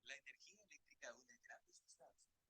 La energía eléctrica une grandes distancias.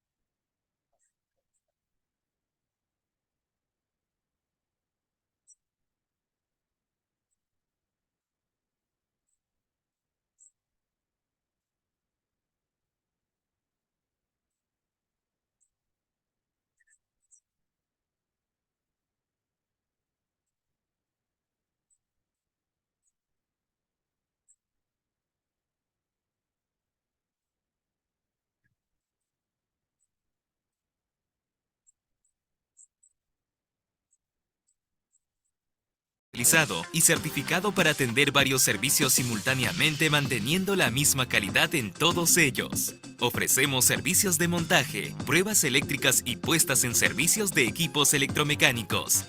Y certificado para atender varios servicios simultáneamente manteniendo la misma calidad en todos ellos. Ofrecemos servicios de montaje, pruebas eléctricas y puestas en servicios de equipos electromecánicos.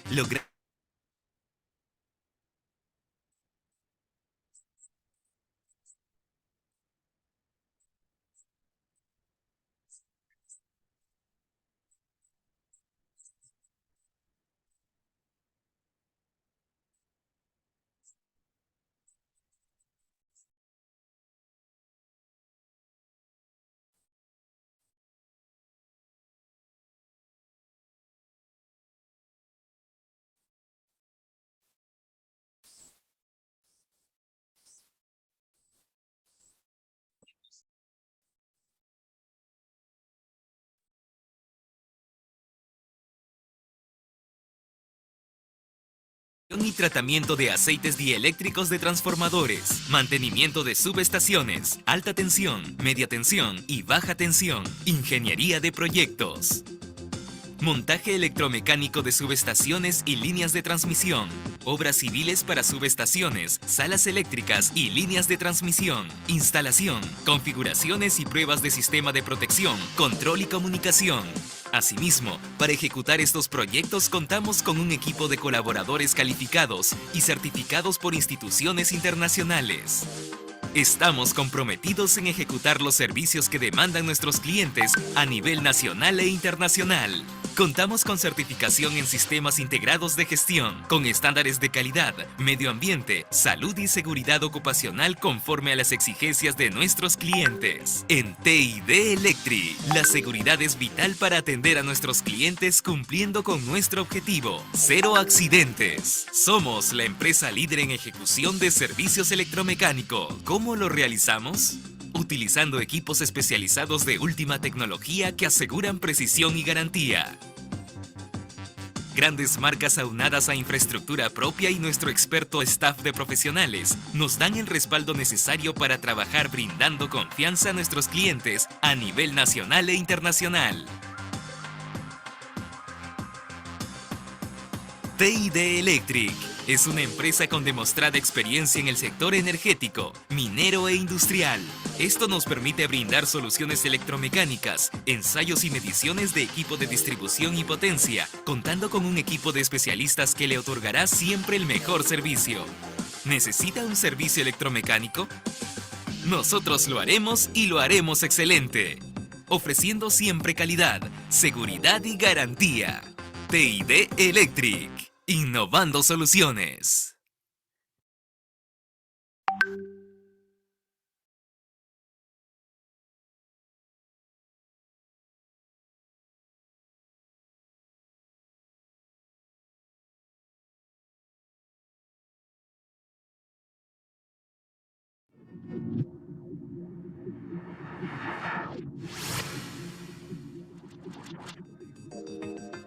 Y tratamiento de aceites dieléctricos de transformadores, mantenimiento de subestaciones, alta tensión, media tensión y baja tensión, ingeniería de proyectos. Montaje electromecánico de subestaciones y líneas de transmisión. Obras civiles para subestaciones, salas eléctricas y líneas de transmisión. Instalación, configuraciones y pruebas de sistema de protección, control y comunicación. Asimismo, para ejecutar estos proyectos contamos con un equipo de colaboradores calificados y certificados por instituciones internacionales. Estamos comprometidos en ejecutar los servicios que demandan nuestros clientes a nivel nacional e internacional. Contamos con certificación en sistemas integrados de gestión, con estándares de calidad, medio ambiente, salud y seguridad ocupacional conforme a las exigencias de nuestros clientes. En TID Electric, la seguridad es vital para atender a nuestros clientes cumpliendo con nuestro objetivo: cero accidentes. Somos la empresa líder en ejecución de servicios electromecánicos. ¿Cómo lo realizamos? Utilizando equipos especializados de última tecnología que aseguran precisión y garantía. Grandes marcas aunadas a infraestructura propia y nuestro experto staff de profesionales nos dan el respaldo necesario para trabajar brindando confianza a nuestros clientes a nivel nacional e internacional. TID Electric es una empresa con demostrada experiencia en el sector energético, minero e industrial. Esto nos permite brindar soluciones electromecánicas, ensayos y mediciones de equipo de distribución y potencia, contando con un equipo de especialistas que le otorgará siempre el mejor servicio. ¿Necesita un servicio electromecánico? Nosotros lo haremos y lo haremos excelente, ofreciendo siempre calidad, seguridad y garantía. TID Electric. Innovando soluciones.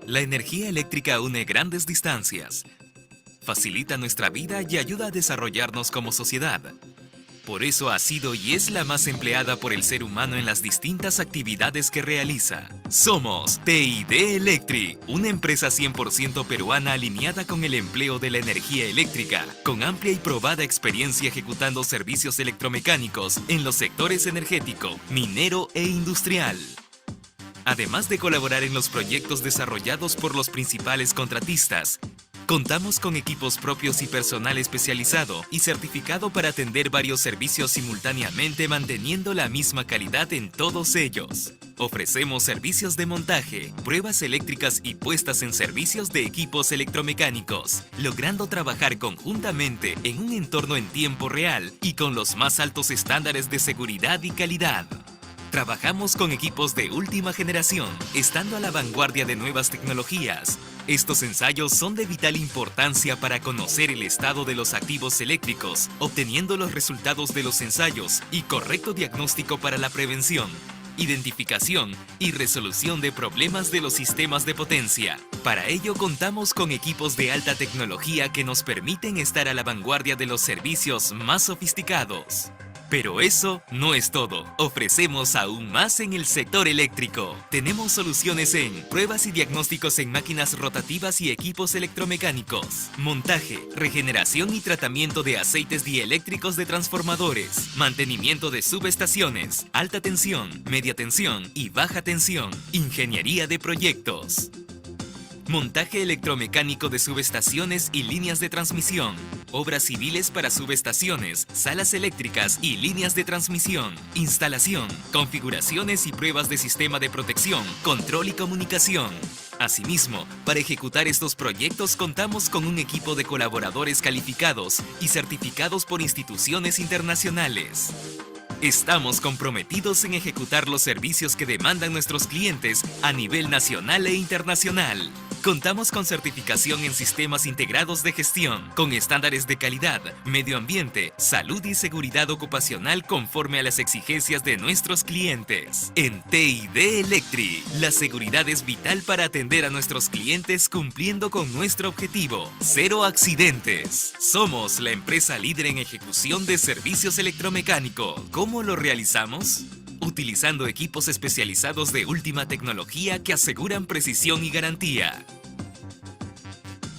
La energía eléctrica une grandes distancias, facilita nuestra vida y ayuda a desarrollarnos como sociedad. Por eso ha sido y es la más empleada por el ser humano en las distintas actividades que realiza. Somos TID Electric, una empresa 100% peruana alineada con el empleo de la energía eléctrica, con amplia y probada experiencia ejecutando servicios electromecánicos en los sectores energético, minero e industrial. Además de colaborar en los proyectos desarrollados por los principales contratistas, contamos con equipos propios y personal especializado y certificado para atender varios servicios simultáneamente manteniendo la misma calidad en todos ellos. Ofrecemos servicios de montaje, pruebas eléctricas y puestas en servicios de equipos electromecánicos, logrando trabajar conjuntamente en un entorno en tiempo real y con los más altos estándares de seguridad y calidad. Trabajamos con equipos de última generación, estando a la vanguardia de nuevas tecnologías. Estos ensayos son de vital importancia para conocer el estado de los activos eléctricos, obteniendo los resultados de los ensayos y correcto diagnóstico para la prevención, identificación y resolución de problemas de los sistemas de potencia. Para ello contamos con equipos de alta tecnología que nos permiten estar a la vanguardia de los servicios más sofisticados. Pero eso no es todo. Ofrecemos aún más en el sector eléctrico. Tenemos soluciones en pruebas y diagnósticos en máquinas rotativas y equipos electromecánicos, montaje, regeneración y tratamiento de aceites dieléctricos de transformadores, mantenimiento de subestaciones, alta tensión, media tensión y baja tensión, ingeniería de proyectos. Montaje electromecánico de subestaciones y líneas de transmisión. Obras civiles para subestaciones, salas eléctricas y líneas de transmisión. Instalación, configuraciones y pruebas de sistema de protección, control y comunicación. Asimismo, para ejecutar estos proyectos contamos con un equipo de colaboradores calificados y certificados por instituciones internacionales. Estamos comprometidos en ejecutar los servicios que demandan nuestros clientes a nivel nacional e internacional. Contamos con certificación en sistemas integrados de gestión, con estándares de calidad, medio ambiente, salud y seguridad ocupacional conforme a las exigencias de nuestros clientes. En TID Electric, la seguridad es vital para atender a nuestros clientes cumpliendo con nuestro objetivo: cero accidentes. Somos la empresa líder en ejecución de servicios electromecánicos. ¿Cómo lo realizamos? Utilizando equipos especializados de última tecnología que aseguran precisión y garantía.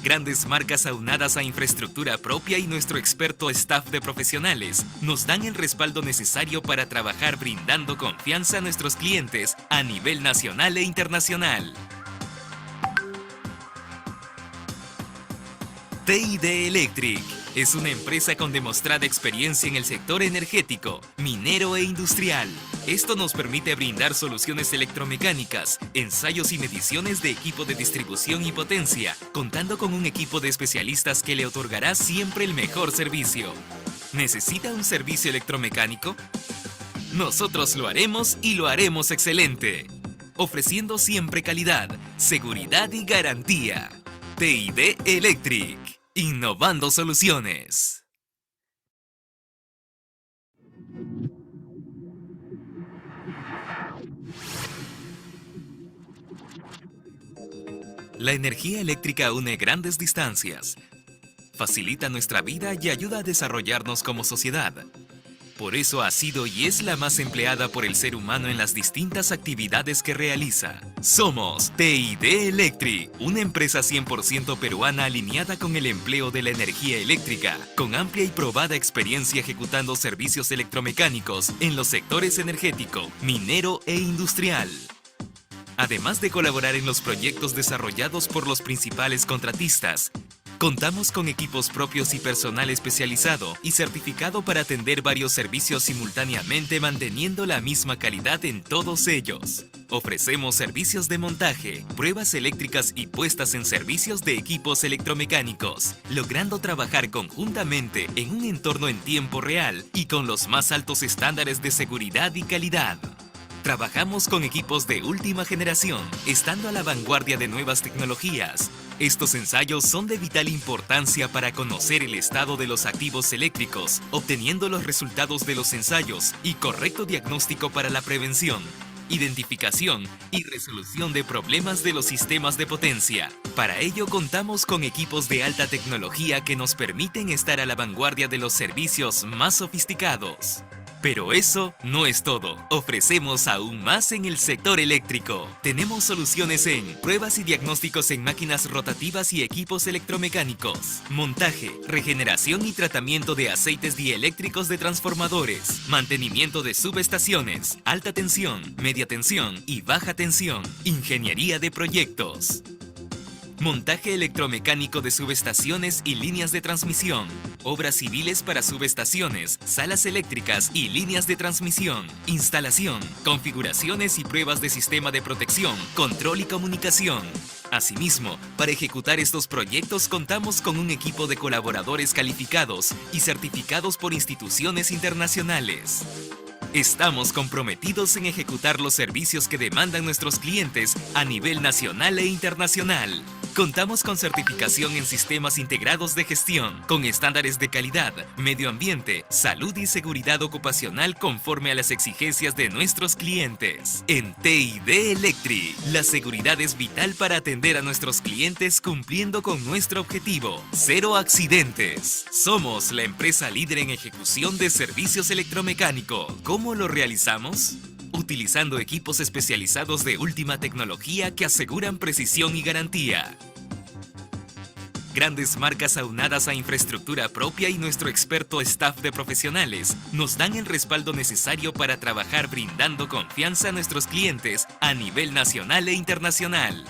Grandes marcas aunadas a infraestructura propia y nuestro experto staff de profesionales nos dan el respaldo necesario para trabajar brindando confianza a nuestros clientes a nivel nacional e internacional. TID Electric es una empresa con demostrada experiencia en el sector energético, minero e industrial. Esto nos permite brindar soluciones electromecánicas, ensayos y mediciones de equipo de distribución y potencia, contando con un equipo de especialistas que le otorgará siempre el mejor servicio. ¿Necesita un servicio electromecánico? Nosotros lo haremos y lo haremos excelente, ofreciendo siempre calidad, seguridad y garantía. TID Electric, innovando soluciones. La energía eléctrica une grandes distancias, facilita nuestra vida y ayuda a desarrollarnos como sociedad. Por eso ha sido y es la más empleada por el ser humano en las distintas actividades que realiza. Somos TID Electric, una empresa 100% peruana alineada con el empleo de la energía eléctrica, con amplia y probada experiencia ejecutando servicios electromecánicos en los sectores energético, minero e industrial. Además de colaborar en los proyectos desarrollados por los principales contratistas, contamos con equipos propios y personal especializado y certificado para atender varios servicios simultáneamente manteniendo la misma calidad en todos ellos. Ofrecemos servicios de montaje, pruebas eléctricas y puestas en servicios de equipos electromecánicos, logrando trabajar conjuntamente en un entorno en tiempo real y con los más altos estándares de seguridad y calidad. Trabajamos con equipos de última generación, estando a la vanguardia de nuevas tecnologías. Estos ensayos son de vital importancia para conocer el estado de los activos eléctricos, obteniendo los resultados de los ensayos y correcto diagnóstico para la prevención, identificación y resolución de problemas de los sistemas de potencia. Para ello contamos con equipos de alta tecnología que nos permiten estar a la vanguardia de los servicios más sofisticados. Pero eso no es todo. Ofrecemos aún más en el sector eléctrico. Tenemos soluciones en pruebas y diagnósticos en máquinas rotativas y equipos electromecánicos, montaje, regeneración y tratamiento de aceites dieléctricos de transformadores, mantenimiento de subestaciones, alta tensión, media tensión y baja tensión, ingeniería de proyectos. Montaje electromecánico de subestaciones y líneas de transmisión. Obras civiles para subestaciones, salas eléctricas y líneas de transmisión. Instalación, configuraciones y pruebas de sistema de protección, control y comunicación. Asimismo, para ejecutar estos proyectos contamos con un equipo de colaboradores calificados y certificados por instituciones internacionales. Estamos comprometidos en ejecutar los servicios que demandan nuestros clientes a nivel nacional e internacional. Contamos con certificación en sistemas integrados de gestión, con estándares de calidad, medio ambiente, salud y seguridad ocupacional conforme a las exigencias de nuestros clientes. En TID Electric, la seguridad es vital para atender a nuestros clientes cumpliendo con nuestro objetivo: cero accidentes. Somos la empresa líder en ejecución de servicios electromecánicos. ¿Cómo lo realizamos? Utilizando equipos especializados de última tecnología que aseguran precisión y garantía. Grandes marcas aunadas a infraestructura propia y nuestro experto staff de profesionales nos dan el respaldo necesario para trabajar brindando confianza a nuestros clientes a nivel nacional e internacional.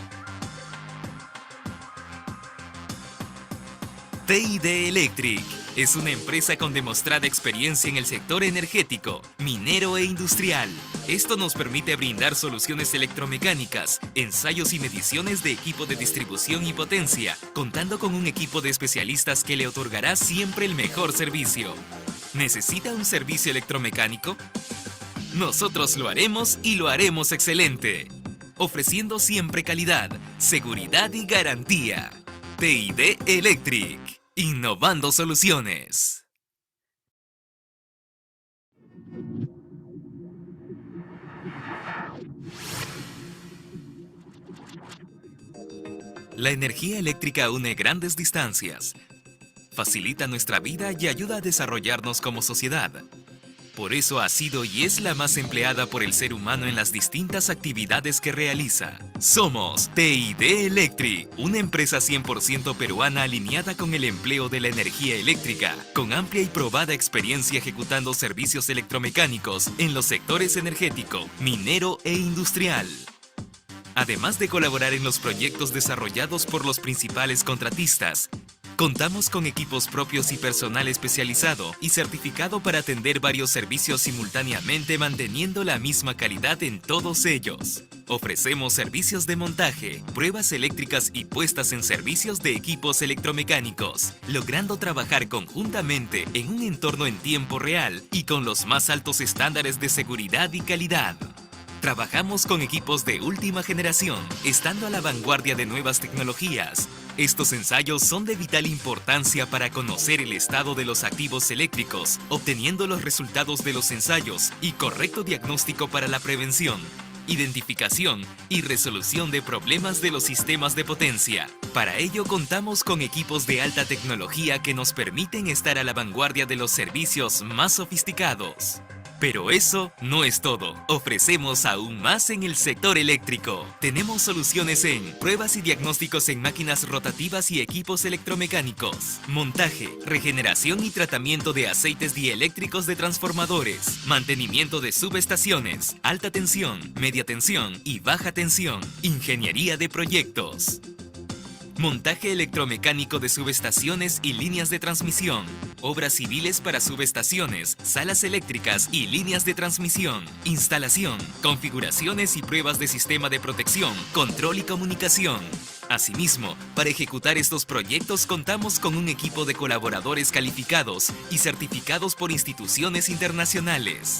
TID Electric es una empresa con demostrada experiencia en el sector energético, minero e industrial. Esto nos permite brindar soluciones electromecánicas, ensayos y mediciones de equipo de distribución y potencia, contando con un equipo de especialistas que le otorgará siempre el mejor servicio. ¿Necesita un servicio electromecánico? Nosotros lo haremos y lo haremos excelente, ofreciendo siempre calidad, seguridad y garantía. TID Electric, innovando soluciones. La energía eléctrica une grandes distancias, facilita nuestra vida y ayuda a desarrollarnos como sociedad. Por eso ha sido y es la más empleada por el ser humano en las distintas actividades que realiza. Somos TID Electric, una empresa 100% peruana alineada con el empleo de la energía eléctrica, con amplia y probada experiencia ejecutando servicios electromecánicos en los sectores energético, minero e industrial. Además de colaborar en los proyectos desarrollados por los principales contratistas, contamos con equipos propios y personal especializado y certificado para atender varios servicios simultáneamente manteniendo la misma calidad en todos ellos. Ofrecemos servicios de montaje, pruebas eléctricas y puestas en servicios de equipos electromecánicos, logrando trabajar conjuntamente en un entorno en tiempo real y con los más altos estándares de seguridad y calidad. Trabajamos con equipos de última generación, estando a la vanguardia de nuevas tecnologías. Estos ensayos son de vital importancia para conocer el estado de los activos eléctricos, obteniendo los resultados de los ensayos y correcto diagnóstico para la prevención, identificación y resolución de problemas de los sistemas de potencia. Para ello contamos con equipos de alta tecnología que nos permiten estar a la vanguardia de los servicios más sofisticados. Pero eso no es todo. Ofrecemos aún más en el sector eléctrico. Tenemos soluciones en pruebas y diagnósticos en máquinas rotativas y equipos electromecánicos, montaje, regeneración y tratamiento de aceites dieléctricos de transformadores, mantenimiento de subestaciones, alta tensión, media tensión y baja tensión, ingeniería de proyectos. Montaje electromecánico de subestaciones y líneas de transmisión. Obras civiles para subestaciones, salas eléctricas y líneas de transmisión. Instalación, configuraciones y pruebas de sistema de protección, control y comunicación. Asimismo, para ejecutar estos proyectos contamos con un equipo de colaboradores calificados y certificados por instituciones internacionales.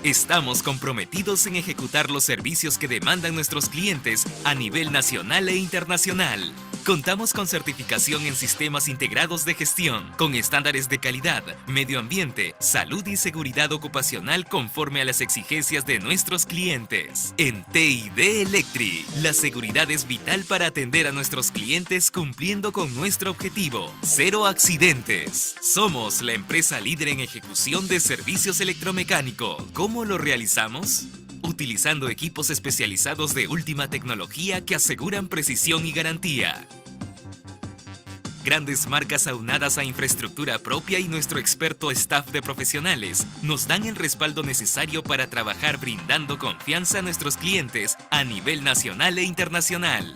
Estamos comprometidos en ejecutar los servicios que demandan nuestros clientes a nivel nacional e internacional. Contamos con certificación en sistemas integrados de gestión, con estándares de calidad, medio ambiente, salud y seguridad ocupacional conforme a las exigencias de nuestros clientes. En TID Electric, la seguridad es vital para atender a nuestros clientes cumpliendo con nuestro objetivo: cero accidentes. Somos la empresa líder en ejecución de servicios electromecánicos. ¿Cómo lo realizamos? Utilizando equipos especializados de última tecnología que aseguran precisión y garantía. Grandes marcas aunadas a infraestructura propia y nuestro experto staff de profesionales nos dan el respaldo necesario para trabajar brindando confianza a nuestros clientes a nivel nacional e internacional.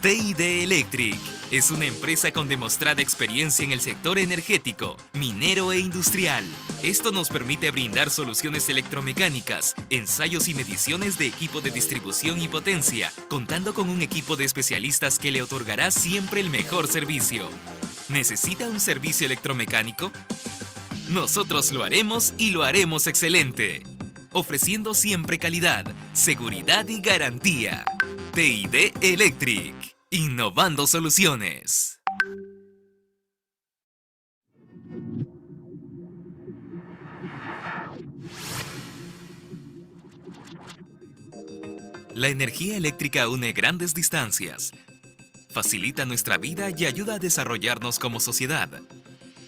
TID Electric es una empresa con demostrada experiencia en el sector energético, minero e industrial. Esto nos permite brindar soluciones electromecánicas, ensayos y mediciones de equipo de distribución y potencia, contando con un equipo de especialistas que le otorgará siempre el mejor servicio. ¿Necesita un servicio electromecánico? Nosotros lo haremos y lo haremos excelente, ofreciendo siempre calidad, seguridad y garantía. TID Electric, innovando soluciones. La energía eléctrica une grandes distancias, facilita nuestra vida y ayuda a desarrollarnos como sociedad.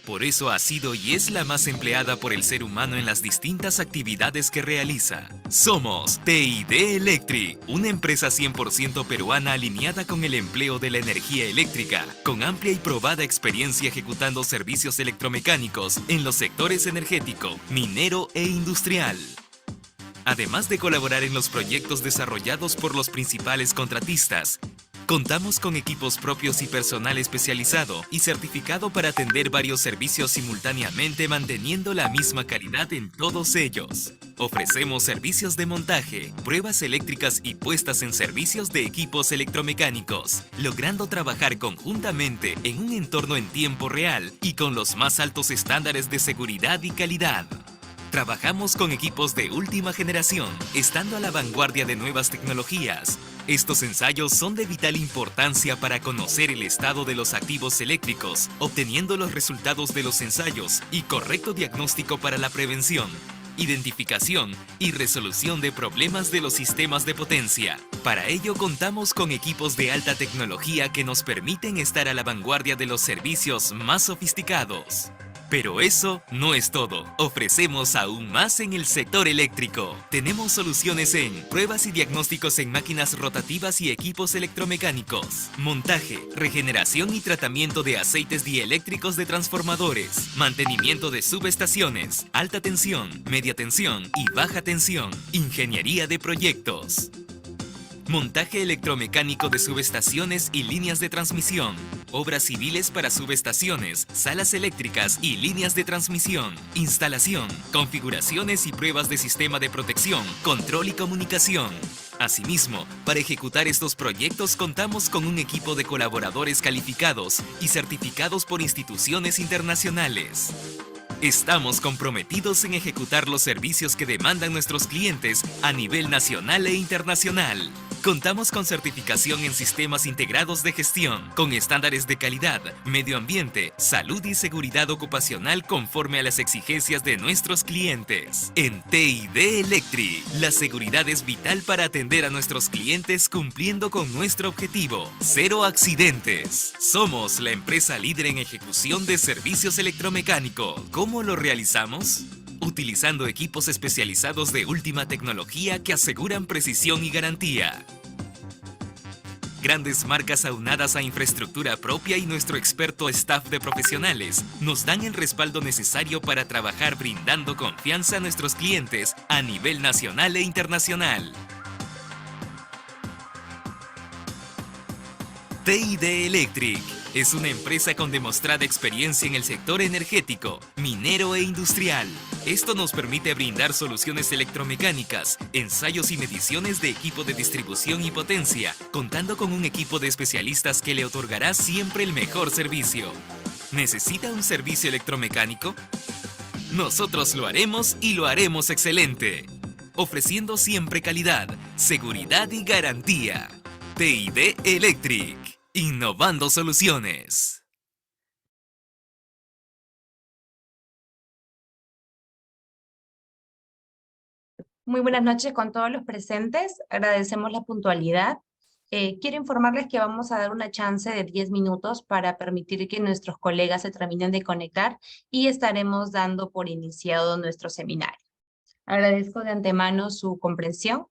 Por eso ha sido y es la más empleada por el ser humano en las distintas actividades que realiza. Somos TID Electric, una empresa 100% peruana alineada con el empleo de la energía eléctrica, con amplia y probada experiencia ejecutando servicios electromecánicos en los sectores energético, minero e industrial. Además de colaborar en los proyectos desarrollados por los principales contratistas, contamos con equipos propios y personal especializado y certificado para atender varios servicios simultáneamente manteniendo la misma calidad en todos ellos. Ofrecemos servicios de montaje, pruebas eléctricas y puestas en servicios de equipos electromecánicos, logrando trabajar conjuntamente en un entorno en tiempo real y con los más altos estándares de seguridad y calidad. Trabajamos con equipos de última generación, estando a la vanguardia de nuevas tecnologías. Estos ensayos son de vital importancia para conocer el estado de los activos eléctricos, obteniendo los resultados de los ensayos y correcto diagnóstico para la prevención, identificación y resolución de problemas de los sistemas de potencia. Para ello contamos con equipos de alta tecnología que nos permiten estar a la vanguardia de los servicios más sofisticados. Pero eso no es todo. Ofrecemos aún más en el sector eléctrico. Tenemos soluciones en pruebas y diagnósticos en máquinas rotativas y equipos electromecánicos, montaje, regeneración y tratamiento de aceites dieléctricos de transformadores, mantenimiento de subestaciones, alta tensión, media tensión y baja tensión, ingeniería de proyectos. Montaje electromecánico de subestaciones y líneas de transmisión. Obras civiles para subestaciones, salas eléctricas y líneas de transmisión. Instalación, configuraciones y pruebas de sistema de protección, control y comunicación. Asimismo, para ejecutar estos proyectos contamos con un equipo de colaboradores calificados y certificados por instituciones internacionales. Estamos comprometidos en ejecutar los servicios que demandan nuestros clientes a nivel nacional e internacional. Contamos con certificación en sistemas integrados de gestión, con estándares de calidad, medio ambiente, salud y seguridad ocupacional conforme a las exigencias de nuestros clientes. En TID Electric, la seguridad es vital para atender a nuestros clientes cumpliendo con nuestro objetivo: cero accidentes. Somos la empresa líder en ejecución de servicios electromecánicos. ¿Cómo lo realizamos? Utilizando equipos especializados de última tecnología que aseguran precisión y garantía. Grandes marcas aunadas a infraestructura propia y nuestro experto staff de profesionales nos dan el respaldo necesario para trabajar brindando confianza a nuestros clientes a nivel nacional e internacional. TID Electric es una empresa con demostrada experiencia en el sector energético, minero e industrial. Esto nos permite brindar soluciones electromecánicas, ensayos y mediciones de equipo de distribución y potencia, contando con un equipo de especialistas que le otorgará siempre el mejor servicio. ¿Necesita un servicio electromecánico? Nosotros lo haremos y lo haremos excelente, ofreciendo siempre calidad, seguridad y garantía. TID Electric, innovando soluciones. Muy buenas noches con todos los presentes. Agradecemos la puntualidad. Quiero informarles que vamos a dar una chance de 10 minutos para permitir que nuestros colegas se terminen de conectar y estaremos dando por iniciado nuestro seminario. Agradezco de antemano su comprensión.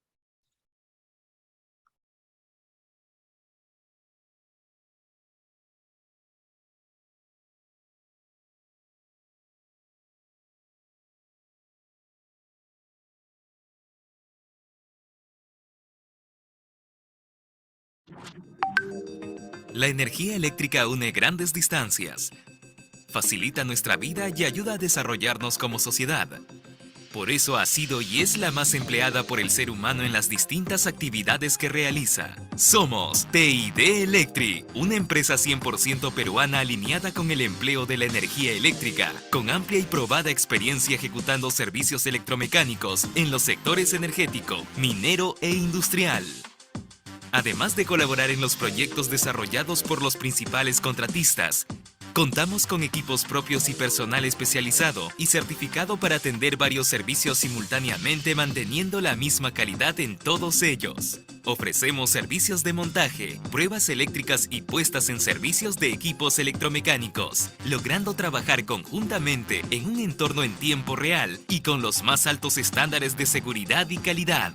La energía eléctrica une grandes distancias, facilita nuestra vida y ayuda a desarrollarnos como sociedad. Por eso ha sido y es la más empleada por el ser humano en las distintas actividades que realiza. Somos TID Electric, una empresa 100% peruana alineada con el empleo de la energía eléctrica, con amplia y probada experiencia ejecutando servicios electromecánicos en los sectores energético, minero e industrial. Además de colaborar en los proyectos desarrollados por los principales contratistas, contamos con equipos propios y personal especializado y certificado para atender varios servicios simultáneamente manteniendo la misma calidad en todos ellos. Ofrecemos servicios de montaje, pruebas eléctricas y puestas en servicios de equipos electromecánicos, logrando trabajar conjuntamente en un entorno en tiempo real y con los más altos estándares de seguridad y calidad.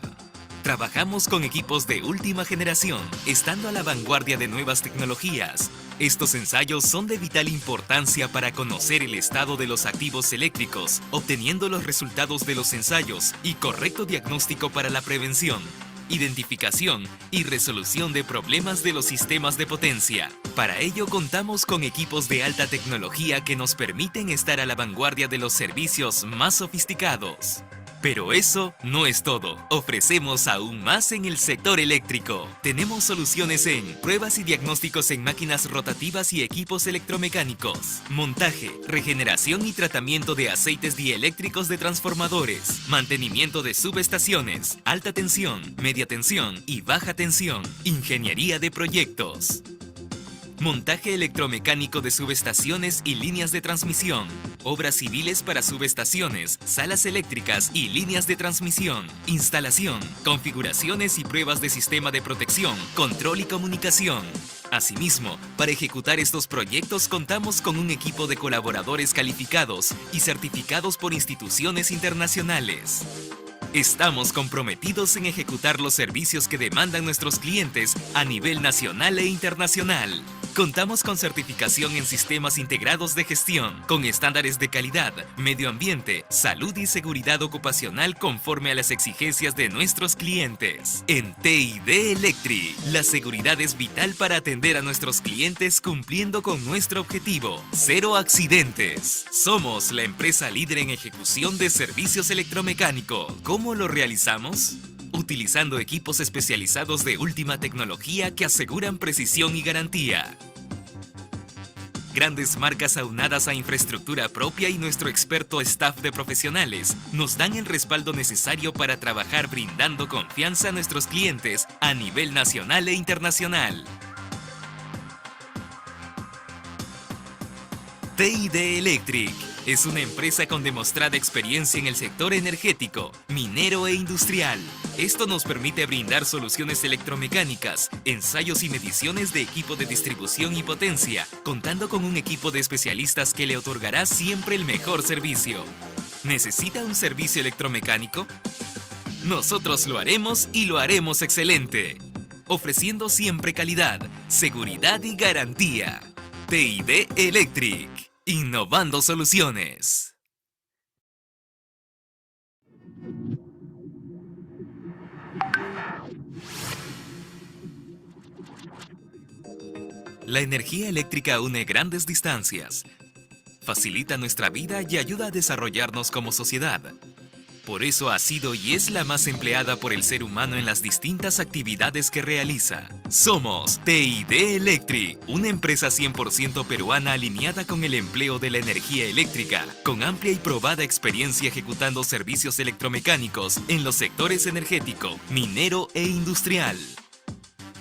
Trabajamos con equipos de última generación, estando a la vanguardia de nuevas tecnologías. Estos ensayos son de vital importancia para conocer el estado de los activos eléctricos, obteniendo los resultados de los ensayos y correcto diagnóstico para la prevención, identificación y resolución de problemas de los sistemas de potencia. Para ello contamos con equipos de alta tecnología que nos permiten estar a la vanguardia de los servicios más sofisticados. Pero eso no es todo. Ofrecemos aún más en el sector eléctrico. Tenemos soluciones en pruebas y diagnósticos en máquinas rotativas y equipos electromecánicos, montaje, regeneración y tratamiento de aceites dieléctricos de transformadores, mantenimiento de subestaciones, alta tensión, media tensión y baja tensión, ingeniería de proyectos. Montaje electromecánico de subestaciones y líneas de transmisión. Obras civiles para subestaciones, salas eléctricas y líneas de transmisión. Instalación, configuraciones y pruebas de sistema de protección, control y comunicación. Asimismo, para ejecutar estos proyectos contamos con un equipo de colaboradores calificados y certificados por instituciones internacionales. Estamos comprometidos en ejecutar los servicios que demandan nuestros clientes a nivel nacional e internacional. Contamos con certificación en sistemas integrados de gestión, con estándares de calidad, medio ambiente, salud y seguridad ocupacional conforme a las exigencias de nuestros clientes. En TID Electric, la seguridad es vital para atender a nuestros clientes cumpliendo con nuestro objetivo: cero accidentes. Somos la empresa líder en ejecución de servicios electromecánicos. ¿Cómo lo realizamos? Utilizando equipos especializados de última tecnología que aseguran precisión y garantía. Grandes marcas aunadas a infraestructura propia y nuestro experto staff de profesionales nos dan el respaldo necesario para trabajar brindando confianza a nuestros clientes a nivel nacional e internacional. TID Electric es una empresa con demostrada experiencia en el sector energético, minero e industrial. Esto nos permite brindar soluciones electromecánicas, ensayos y mediciones de equipo de distribución y potencia, contando con un equipo de especialistas que le otorgará siempre el mejor servicio. ¿Necesita un servicio electromecánico? Nosotros lo haremos y lo haremos excelente, ofreciendo siempre calidad, seguridad y garantía. TID Electric. Innovando soluciones. La energía eléctrica une grandes distancias, facilita nuestra vida y ayuda a desarrollarnos como sociedad. Por eso ha sido y es la más empleada por el ser humano en las distintas actividades que realiza. Somos TID Electric, una empresa 100% peruana alineada con el empleo de la energía eléctrica, con amplia y probada experiencia ejecutando servicios electromecánicos en los sectores energético, minero e industrial.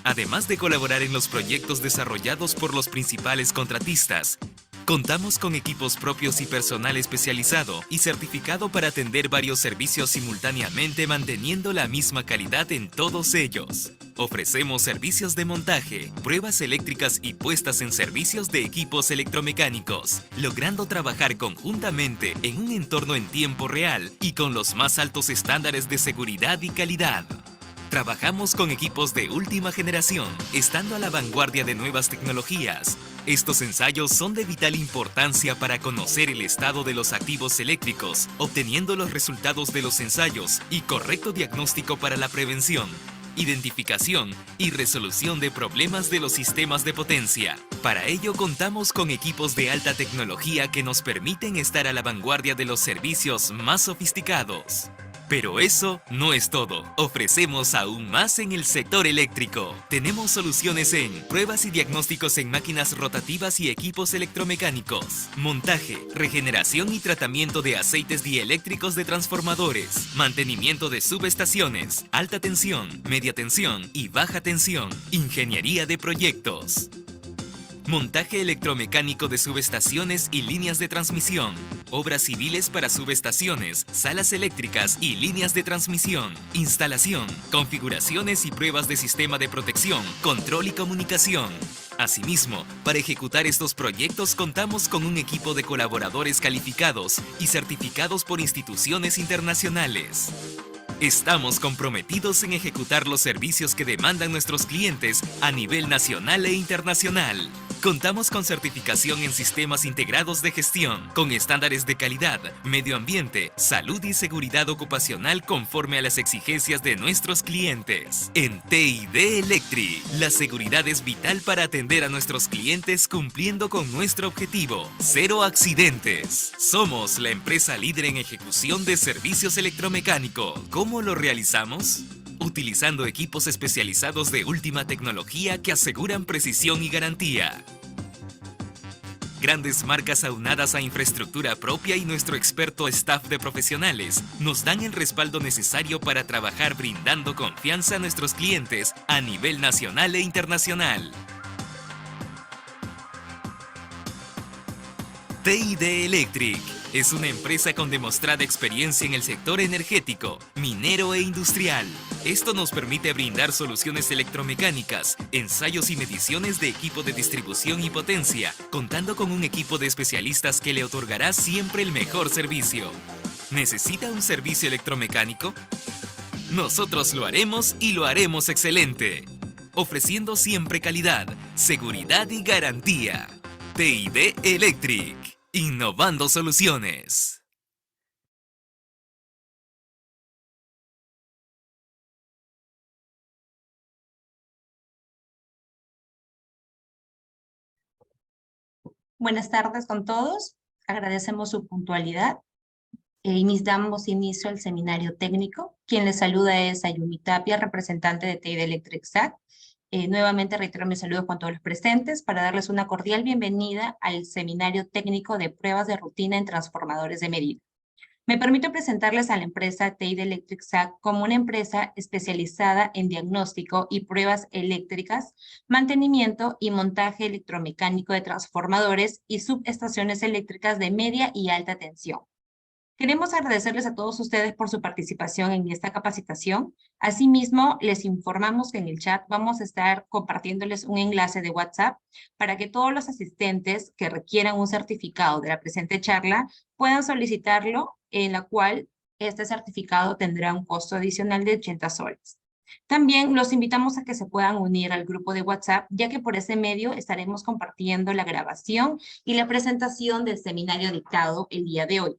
Además de colaborar en los proyectos desarrollados por los principales contratistas, contamos con equipos propios y personal especializado y certificado para atender varios servicios simultáneamente manteniendo la misma calidad en todos ellos. Ofrecemos servicios de montaje, pruebas eléctricas y puestas en servicios de equipos electromecánicos, logrando trabajar conjuntamente en un entorno en tiempo real y con los más altos estándares de seguridad y calidad. Trabajamos con equipos de última generación, estando a la vanguardia de nuevas tecnologías. Estos ensayos son de vital importancia para conocer el estado de los activos eléctricos, obteniendo los resultados de los ensayos y correcto diagnóstico para la prevención, identificación y resolución de problemas de los sistemas de potencia. Para ello contamos con equipos de alta tecnología que nos permiten estar a la vanguardia de los servicios más sofisticados. Pero eso no es todo. Ofrecemos aún más en el sector eléctrico. Tenemos soluciones en pruebas y diagnósticos en máquinas rotativas y equipos electromecánicos, montaje, regeneración y tratamiento de aceites dieléctricos de transformadores, mantenimiento de subestaciones, alta tensión, media tensión y baja tensión, ingeniería de proyectos. Montaje electromecánico de subestaciones y líneas de transmisión. Obras civiles para subestaciones, salas eléctricas y líneas de transmisión. Instalación, configuraciones y pruebas de sistema de protección, control y comunicación. Asimismo, para ejecutar estos proyectos contamos con un equipo de colaboradores calificados y certificados por instituciones internacionales. Estamos comprometidos en ejecutar los servicios que demandan nuestros clientes a nivel nacional e internacional. Contamos con certificación en sistemas integrados de gestión, con estándares de calidad, medio ambiente, salud y seguridad ocupacional conforme a las exigencias de nuestros clientes. En TID Electric, la seguridad es vital para atender a nuestros clientes cumpliendo con nuestro objetivo: cero accidentes. Somos la empresa líder en ejecución de servicios electromecánicos. ¿Cómo lo realizamos? Utilizando equipos especializados de última tecnología que aseguran precisión y garantía. Grandes marcas aunadas a infraestructura propia y nuestro experto staff de profesionales nos dan el respaldo necesario para trabajar brindando confianza a nuestros clientes a nivel nacional e internacional. TID Electric es una empresa con demostrada experiencia en el sector energético, minero e industrial. Esto nos permite brindar soluciones electromecánicas, ensayos y mediciones de equipo de distribución y potencia, contando con un equipo de especialistas que le otorgará siempre el mejor servicio. ¿Necesita un servicio electromecánico? Nosotros lo haremos y lo haremos excelente, ofreciendo siempre calidad, seguridad y garantía. TID Electric. Innovando soluciones. Buenas tardes con todos. Agradecemos su puntualidad. Damos inicio al seminario técnico. Quien les saluda es Ayumi Tapia, representante de TID Electric SAC. Nuevamente reitero mis saludos con todos los presentes para darles una cordial bienvenida al seminario técnico de pruebas de rutina en transformadores de medida. Me permito presentarles a la empresa TID Electric SAC como una empresa especializada en diagnóstico y pruebas eléctricas, mantenimiento y montaje electromecánico de transformadores y subestaciones eléctricas de media y alta tensión. Queremos agradecerles a todos ustedes por su participación en esta capacitación. Asimismo, les informamos que en el chat vamos a estar compartiéndoles un enlace de WhatsApp para que todos los asistentes que requieran un certificado de la presente charla puedan solicitarlo, en la cual este certificado tendrá un costo adicional de 80 soles. También los invitamos a que se puedan unir al grupo de WhatsApp, ya que por ese medio estaremos compartiendo la grabación y la presentación del seminario dictado el día de hoy.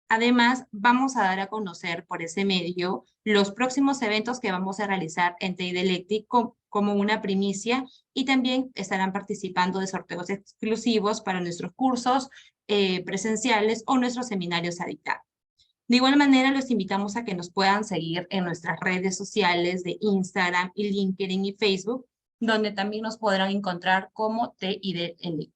Además, vamos a dar a conocer por ese medio los próximos eventos que vamos a realizar en TID Electric como una primicia, y también estarán participando de sorteos exclusivos para nuestros cursos presenciales o nuestros seminarios a dictar. De igual manera, los invitamos a que nos puedan seguir en nuestras redes sociales de Instagram, y LinkedIn y Facebook, donde también nos podrán encontrar como TID Electric.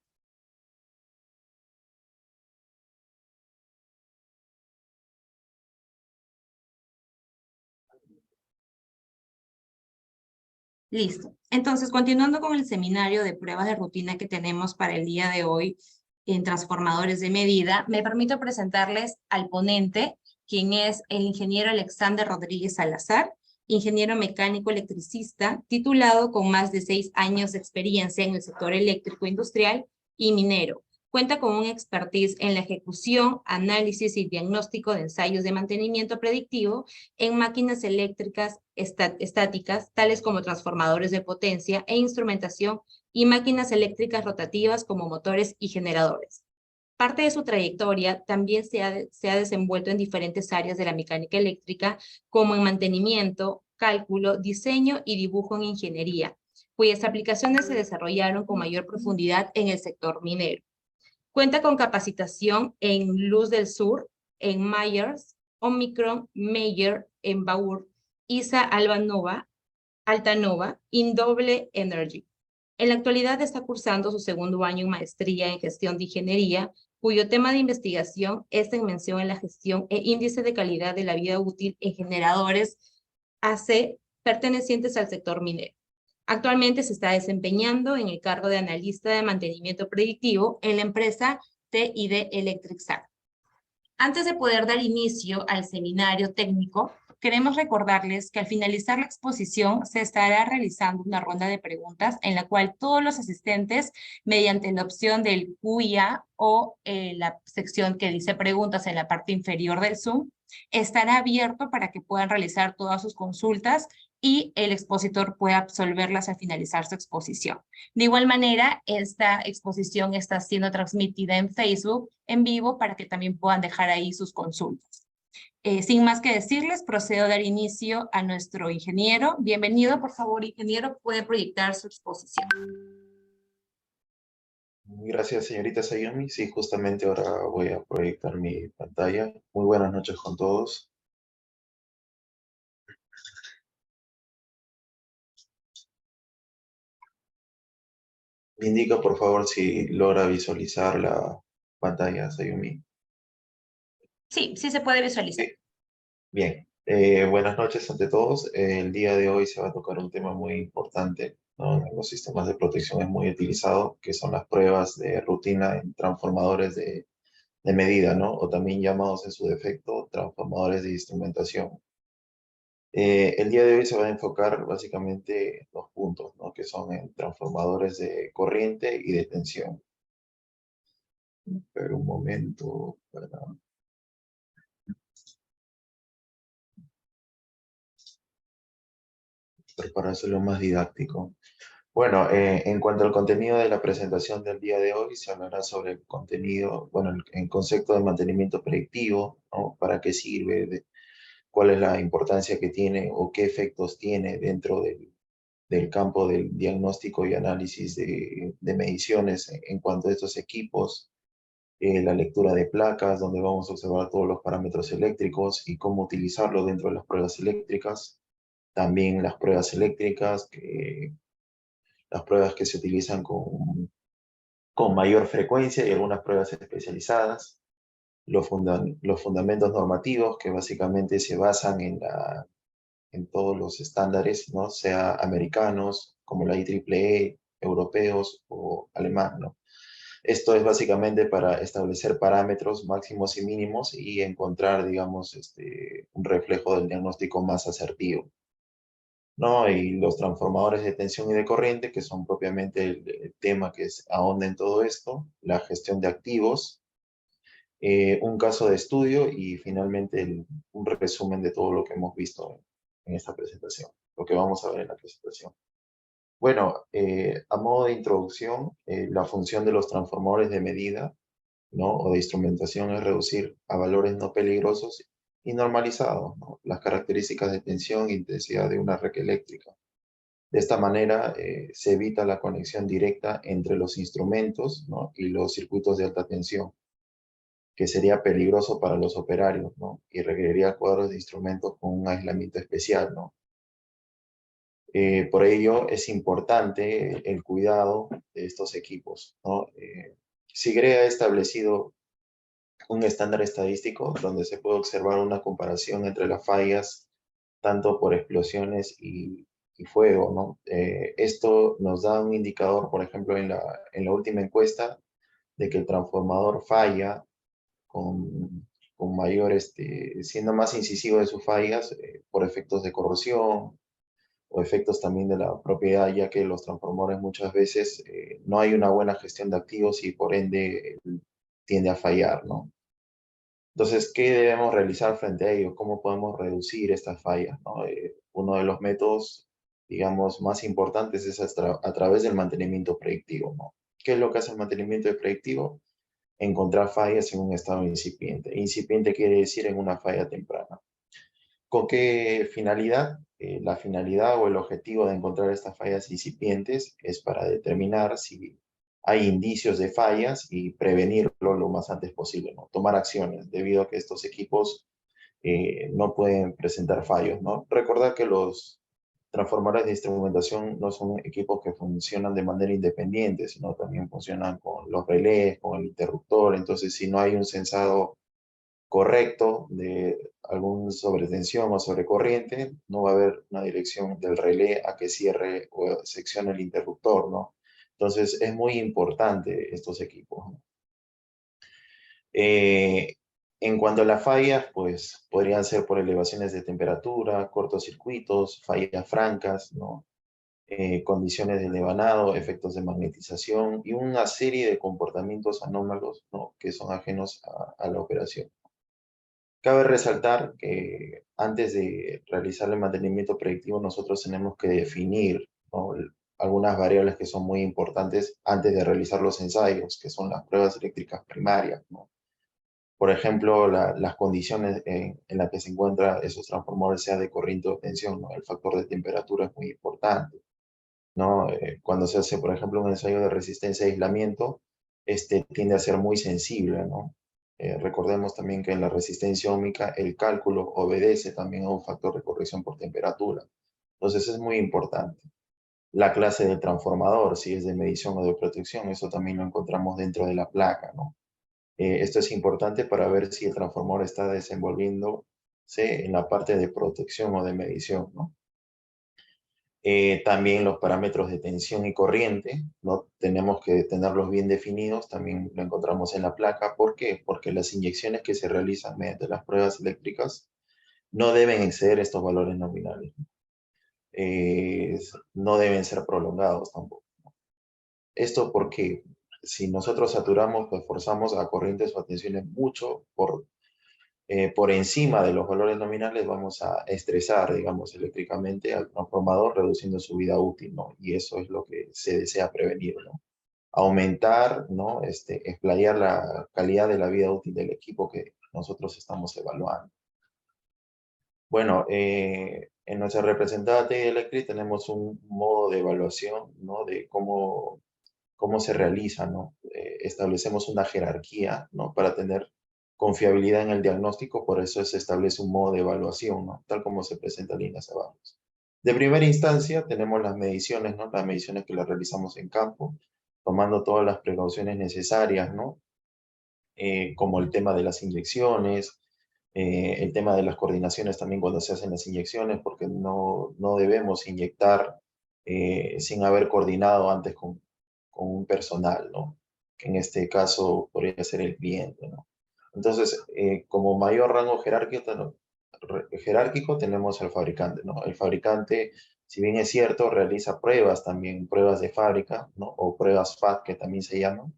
Listo. Entonces, continuando con el seminario de pruebas de rutina que tenemos para el día de hoy en transformadores de medida, me permito presentarles al ponente, quien es el ingeniero Alexander Rodríguez Salazar, ingeniero mecánico electricista, titulado con más de 6 años de experiencia en el sector eléctrico industrial y minero. Cuenta con un expertise en la ejecución, análisis y diagnóstico de ensayos de mantenimiento predictivo en máquinas eléctricas estáticas, tales como transformadores de potencia e instrumentación, y máquinas eléctricas rotativas como motores y generadores. Parte de su trayectoria también se ha desenvuelto en diferentes áreas de la mecánica eléctrica, como en mantenimiento, cálculo, diseño y dibujo en ingeniería, cuyas aplicaciones se desarrollaron con mayor profundidad en el sector minero. Cuenta con capacitación en Luz del Sur, en Myers, Omicron, Meyer, en Baur, ISA Altanova, Indoble Energy. En la actualidad está cursando su segundo año en maestría en gestión de ingeniería, cuyo tema de investigación es en mención en la gestión e índice de calidad de la vida útil en generadores AC pertenecientes al sector minero. Actualmente se está desempeñando en el cargo de analista de mantenimiento predictivo en la empresa TID Electric SAC. Antes de poder dar inicio al seminario técnico, queremos recordarles que al finalizar la exposición se estará realizando una ronda de preguntas en la cual todos los asistentes, mediante la opción del QIA o la sección que dice preguntas en la parte inferior del Zoom, estará abierto para que puedan realizar todas sus consultas y el expositor pueda absolverlas al finalizar su exposición. De igual manera, esta exposición está siendo transmitida en Facebook en vivo para que también puedan dejar ahí sus consultas. Sin más que decirles, procedo a dar inicio a nuestro ingeniero. Bienvenido, por favor, ingeniero, puede proyectar su exposición. Gracias, señorita Sayumi. Sí, justamente ahora voy a proyectar mi pantalla. Muy buenas noches con todos. Me indica, por favor, si logra visualizar la pantalla, Sayumi. Sí, sí se puede visualizar. Sí. Bien. Buenas noches ante todos. El día de hoy se va a tocar un tema muy importante, ¿no? En los sistemas de protección es muy utilizado, que son las pruebas de rutina en transformadores de medida, ¿no? O también llamados en su defecto transformadores de instrumentación. El día de hoy se va a enfocar básicamente en dos puntos, ¿no? Que son en transformadores de corriente y de tensión. Pero un momento para hacerlo más didáctico. Bueno, en cuanto al contenido de la presentación del día de hoy, se hablará sobre el contenido, bueno, el concepto de mantenimiento predictivo, ¿no? Para qué sirve, cuál es la importancia que tiene o qué efectos tiene dentro del campo del diagnóstico y análisis de mediciones en cuanto a estos equipos, la lectura de placas, donde vamos a observar todos los parámetros eléctricos y cómo utilizarlo dentro de las pruebas eléctricas, también las pruebas eléctricas, las pruebas que se utilizan con mayor frecuencia y algunas pruebas especializadas, los fundamentos normativos que básicamente se basan en todos los estándares, ¿no? Sea americanos, como la IEEE, europeos o alemán, ¿no? Esto es básicamente para establecer parámetros máximos y mínimos y encontrar, digamos, un reflejo del diagnóstico más asertivo, ¿no? Y los transformadores de tensión y de corriente, que son propiamente el tema que ahonda en todo esto, la gestión de activos, un caso de estudio y finalmente un resumen de todo lo que hemos visto en esta presentación, lo que vamos a ver en la presentación. Bueno, a modo de introducción, la función de los transformadores de medida, ¿no? O de instrumentación es reducir a valores no peligrosos y normalizados, ¿no? Las características de tensión e intensidad de una red eléctrica. De esta manera se evita la conexión directa entre los instrumentos, ¿no? Y los circuitos de alta tensión, que sería peligroso para los operarios, ¿no? Y requeriría cuadros de instrumentos con un aislamiento especial, ¿no? Por ello es importante el cuidado de estos equipos, ¿no? SIGRE ha establecido un estándar estadístico donde se puede observar una comparación entre las fallas tanto por explosiones y fuego, ¿no? Esto nos da un indicador, por ejemplo, en la última encuesta, de que el transformador falla con mayor, siendo más incisivo de sus fallas por efectos de corrosión o efectos también de la propiedad, ya que los transformadores muchas veces no hay una buena gestión de activos y por ende tiende a fallar, ¿no? Entonces, ¿qué debemos realizar frente a ello? ¿Cómo podemos reducir estas fallas, ¿no? Uno de los métodos, digamos, más importantes es a través del mantenimiento predictivo, ¿no? ¿Qué es lo que hace el mantenimiento predictivo? Encontrar fallas en un estado incipiente. Incipiente quiere decir en una falla temprana. ¿Con qué finalidad? La finalidad o el objetivo de encontrar estas fallas incipientes es para determinar si hay indicios de fallas y prevenirlo lo más antes posible, ¿no? Tomar acciones, debido a que estos equipos no pueden presentar fallos, ¿no? Recordar que los transformadores de instrumentación no son equipos que funcionan de manera independiente, sino también funcionan con los relés, con el interruptor. Entonces, si no hay un sensado correcto de algún sobretensión o sobrecorriente, no va a haber una dirección del relé a que cierre o seccione el interruptor, ¿no? Entonces, es muy importante estos equipos, ¿no? En cuanto a las fallas, pues podrían ser por elevaciones de temperatura, cortocircuitos, fallas francas, ¿no? Condiciones de levanado, efectos de magnetización y una serie de comportamientos anómalos, ¿no? Que son ajenos a la operación. Cabe resaltar que antes de realizar el mantenimiento predictivo, nosotros tenemos que definir, ¿no? Algunas variables que son muy importantes antes de realizar los ensayos, que son las pruebas eléctricas primarias, ¿no? Por ejemplo, las condiciones en las que se encuentran esos transformadores, sea de corriente o tensión, ¿no? El factor de temperatura es muy importante, ¿no? Cuando se hace, por ejemplo, un ensayo de resistencia y aislamiento, este tiende a ser muy sensible, ¿no? Recordemos también que en la resistencia óhmica el cálculo obedece también a un factor de corrección por temperatura. Entonces es muy importante. La clase del transformador, si es de medición o de protección, eso también lo encontramos dentro de la placa, ¿no? Esto es importante para ver si el transformador está desenvolviéndose en la parte de protección o de medición, ¿no? También los parámetros de tensión y corriente, ¿no? Tenemos que tenerlos bien definidos, también lo encontramos en la placa. ¿Por qué? Porque las inyecciones que se realizan mediante las pruebas eléctricas no deben exceder estos valores nominales. No deben ser prolongados tampoco. Esto porque si nosotros saturamos, pues forzamos a corrientes o a tensiones mucho por encima de los valores nominales, vamos a estresar, digamos, eléctricamente al transformador, reduciendo su vida útil, ¿no? Y eso es lo que se desea prevenir, ¿no? Aumentar, ¿no? Explayar la calidad de la vida útil del equipo que nosotros estamos evaluando. Bueno, en nuestra representada TI Electric tenemos un modo de evaluación, ¿no? De cómo se realiza, ¿no? Establecemos una jerarquía, ¿no? Para tener confiabilidad en el diagnóstico, por eso se establece un modo de evaluación, ¿no? Tal como se presenta en líneas abajo. De primera instancia tenemos las mediciones, ¿no? Las mediciones que las realizamos en campo, tomando todas las precauciones necesarias, ¿no? Como el tema de las inyecciones, el tema de las coordinaciones también cuando se hacen las inyecciones, porque no debemos inyectar sin haber coordinado antes con un personal, ¿no? Que en este caso podría ser el cliente, ¿no? Entonces, como mayor rango jerárquico tenemos al fabricante, ¿no? El fabricante, si bien es cierto, realiza pruebas también, pruebas de fábrica, ¿no? O pruebas FAT que también se llaman.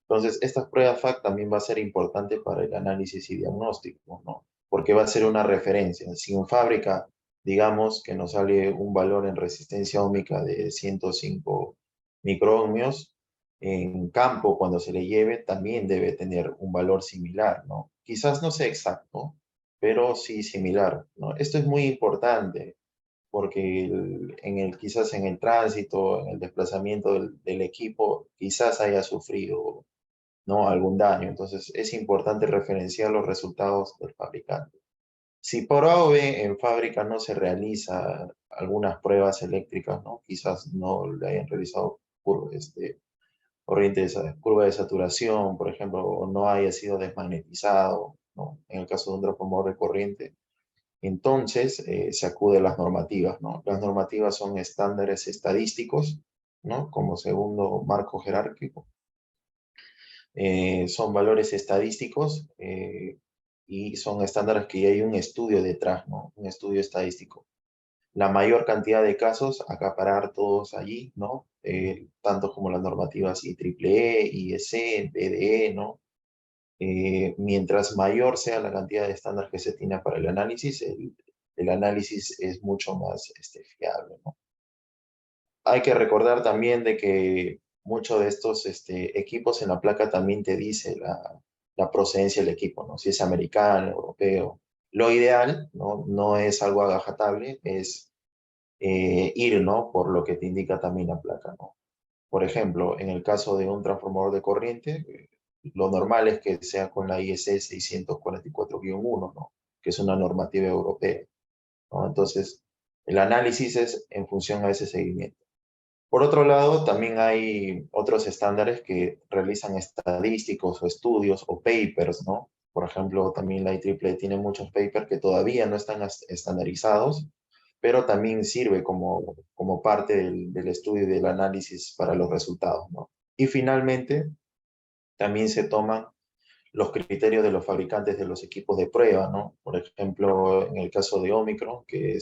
Entonces, estas pruebas FAT también va a ser importante para el análisis y diagnóstico, ¿no? Porque va a ser una referencia. Si en fábrica, digamos que nos sale un valor en resistencia óhmica de 105 microohmios, en campo, cuando se le lleve, también debe tener un valor similar, ¿no? Quizás no sea exacto, pero sí similar, ¿no? Esto es muy importante porque quizás en el tránsito, en el desplazamiento del equipo, quizás haya sufrido, ¿no? Algún daño. Entonces es importante referenciar los resultados del fabricante. Si por A o B en fábrica no se realiza algunas pruebas eléctricas, ¿no? Quizás no le hayan realizado curva de saturación, por ejemplo, o no haya sido desmagnetizado, ¿no? En el caso de un transformador de corriente, entonces se acude a las normativas, ¿no? Las normativas son estándares estadísticos, ¿no? Como segundo marco jerárquico. Son valores estadísticos y son estándares que ya hay un estudio detrás, ¿no? Un estudio estadístico. La mayor cantidad de casos, acaparar todos allí, ¿no? Tanto como las normativas IEEE, IEC, BDE, ¿no? Mientras mayor sea la cantidad de estándares que se tiene para el análisis, el análisis es mucho más fiable, ¿no? Hay que recordar también de que muchos de estos equipos en la placa también te dice la procedencia del equipo, ¿no? Si es americano, europeo. Lo ideal, no es algo agajatable, es ir, ¿no? Por lo que te indica también la placa, ¿no? Por ejemplo, en el caso de un transformador de corriente, lo normal es que sea con la IEC 644-1, ¿no? Que es una normativa europea, ¿no? Entonces, el análisis es en función a ese seguimiento. Por otro lado, también hay otros estándares que realizan estadísticos o estudios o papers, ¿no? Por ejemplo, también la IEEE tiene muchos papers que todavía no están estandarizados, pero también sirve como parte del estudio y del análisis para los resultados, ¿no? Y finalmente, también se toman los criterios de los fabricantes de los equipos de prueba, ¿no? Por ejemplo, en el caso de Omicron, que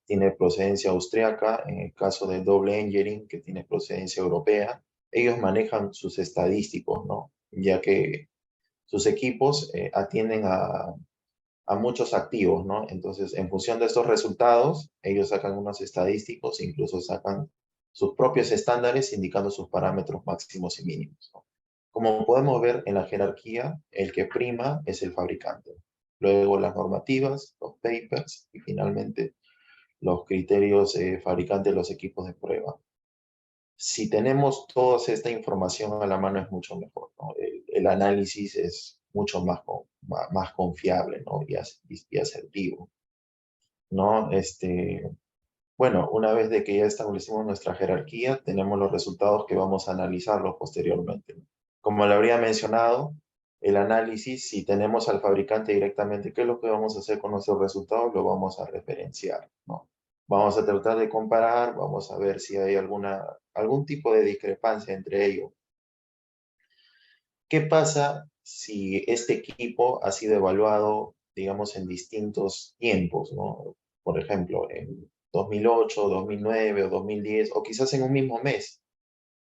tiene procedencia austriaca, en el caso de Double Engineering, que tiene procedencia europea, ellos manejan sus estadísticos, ¿no? Ya que sus equipos atienden a muchos activos, ¿no? Entonces, en función de estos resultados, ellos sacan unos estadísticos, incluso sacan sus propios estándares indicando sus parámetros máximos y mínimos, ¿no? Como podemos ver en la jerarquía, el que prima es el fabricante. Luego las normativas, los papers y finalmente los criterios fabricantes de los equipos de prueba. Si tenemos toda esta información a la mano es mucho mejor, ¿no? El análisis es mucho más confiable, ¿no? Y asertivo, ¿no? Bueno, una vez de que ya establecimos nuestra jerarquía, tenemos los resultados que vamos a analizarlos posteriormente, ¿no? Como le habría mencionado, el análisis, si tenemos al fabricante directamente, ¿qué es lo que vamos a hacer con nuestros resultados? Lo vamos a referenciar, ¿no? Vamos a tratar de comparar, vamos a ver si hay algún tipo de discrepancia entre ellos. ¿Qué pasa si este equipo ha sido evaluado, digamos, en distintos tiempos, ¿no? Por ejemplo, en 2008, 2009 o 2010, o quizás en un mismo mes,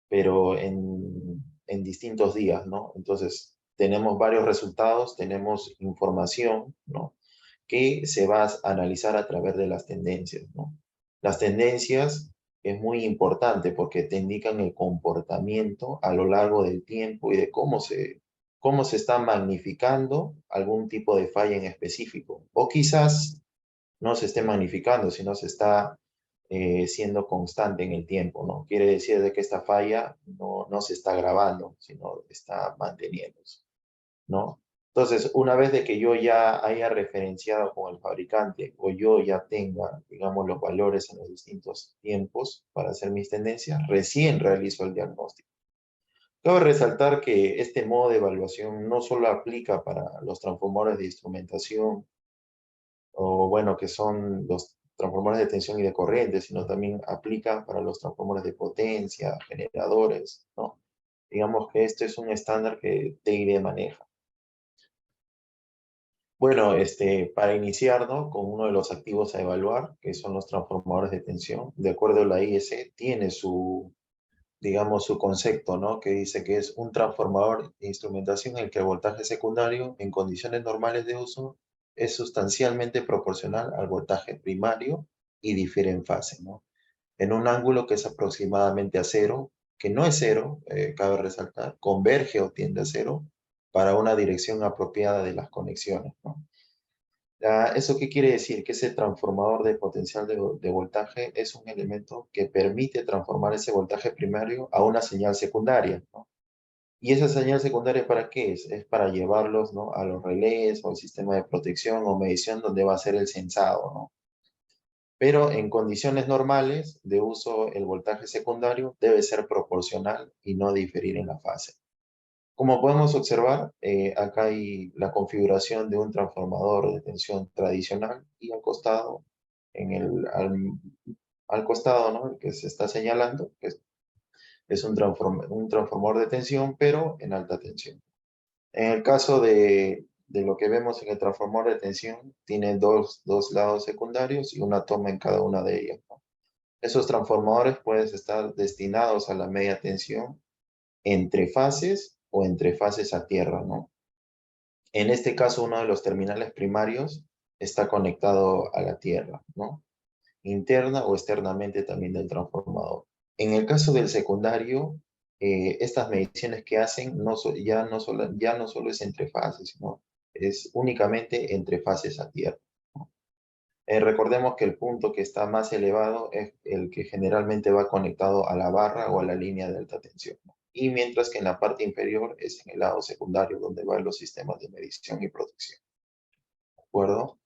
pero en distintos días, ¿no? Entonces, tenemos varios resultados, tenemos información, ¿no? Que se va a analizar a través de las tendencias, ¿no? Las tendencias es muy importante porque te indican el comportamiento a lo largo del tiempo y de cómo se está magnificando algún tipo de falla en específico. O quizás no se esté magnificando, sino se está siendo constante en el tiempo, ¿no? Quiere decir de que esta falla no se está agravando, sino está manteniéndose, ¿no? Entonces, una vez de que yo ya haya referenciado con el fabricante o yo ya tenga, digamos, los valores en los distintos tiempos para hacer mis tendencias, recién realizo el diagnóstico. Cabe resaltar que este modo de evaluación no solo aplica para los transformadores de instrumentación o, bueno, que son los transformadores de tensión y de corriente, sino también aplica para los transformadores de potencia, generadores, ¿no? Digamos que este es un estándar que TID maneja. Bueno, para iniciar, ¿no? Con uno de los activos a evaluar, que son los transformadores de tensión, de acuerdo a la IEC, tiene digamos, su concepto, ¿no? Que dice que es un transformador de instrumentación en el que el voltaje secundario, en condiciones normales de uso, es sustancialmente proporcional al voltaje primario y difiere en fase, ¿no? En un ángulo que es aproximadamente a cero, que no es cero, cabe resaltar, converge o tiende a cero para una dirección apropiada de las conexiones, ¿no? ¿Eso qué quiere decir? Que ese transformador de potencial de voltaje es un elemento que permite transformar ese voltaje primario a una señal secundaria, ¿no? ¿Y esa señal secundaria para qué es? Es para llevarlos, ¿no? A los relés o al sistema de protección o medición donde va a ser el sensado, ¿no? Pero en condiciones normales de uso, el voltaje secundario debe ser proporcional y no diferir en la fase. Como podemos observar, acá hay la configuración de un transformador de tensión tradicional y al costado, al costado, ¿no? El que se está señalando, que es un transformador de tensión, pero en alta tensión. En el caso de lo que vemos en el transformador de tensión, tiene dos lados secundarios y una toma en cada una de ellas, ¿no? Esos transformadores pueden estar destinados a la media tensión entre fases o entre fases a tierra, ¿no? En este caso, uno de los terminales primarios está conectado a la tierra, ¿no? Interna o externamente también del transformador. En el caso del secundario, estas mediciones que hacen ya no solo es entre fases, sino es únicamente entre fases a tierra. Recordemos que el punto que está más elevado es el que generalmente va conectado a la barra o a la línea de alta tensión, ¿no? Y mientras que en la parte inferior es en el lado secundario donde van los sistemas de medición y protección. ¿De acuerdo?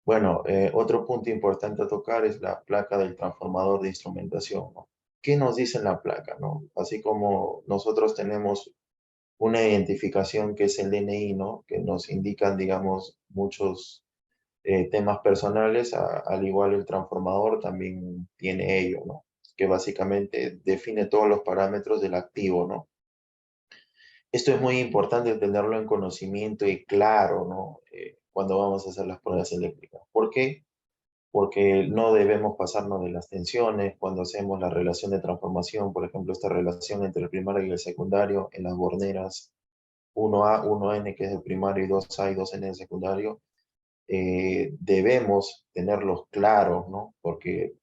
Bueno, otro punto importante a tocar es la placa del transformador de instrumentación, ¿no? ¿Qué nos dice en la placa, no? Así como nosotros tenemos una identificación que es el DNI, ¿no? Que nos indican, digamos, muchos temas personales, al igual el transformador también tiene ello, ¿no? Que básicamente define todos los parámetros del activo, ¿no? Esto es muy importante tenerlo en conocimiento y claro, ¿no? Cuando vamos a hacer las pruebas eléctricas. ¿Por qué? Porque no debemos pasarnos de las tensiones cuando hacemos la relación de transformación, por ejemplo, esta relación entre el primario y el secundario en las borneras 1A, 1N, que es el primario, y 2A y 2N del secundario. Debemos tenerlos claros, ¿no? Porque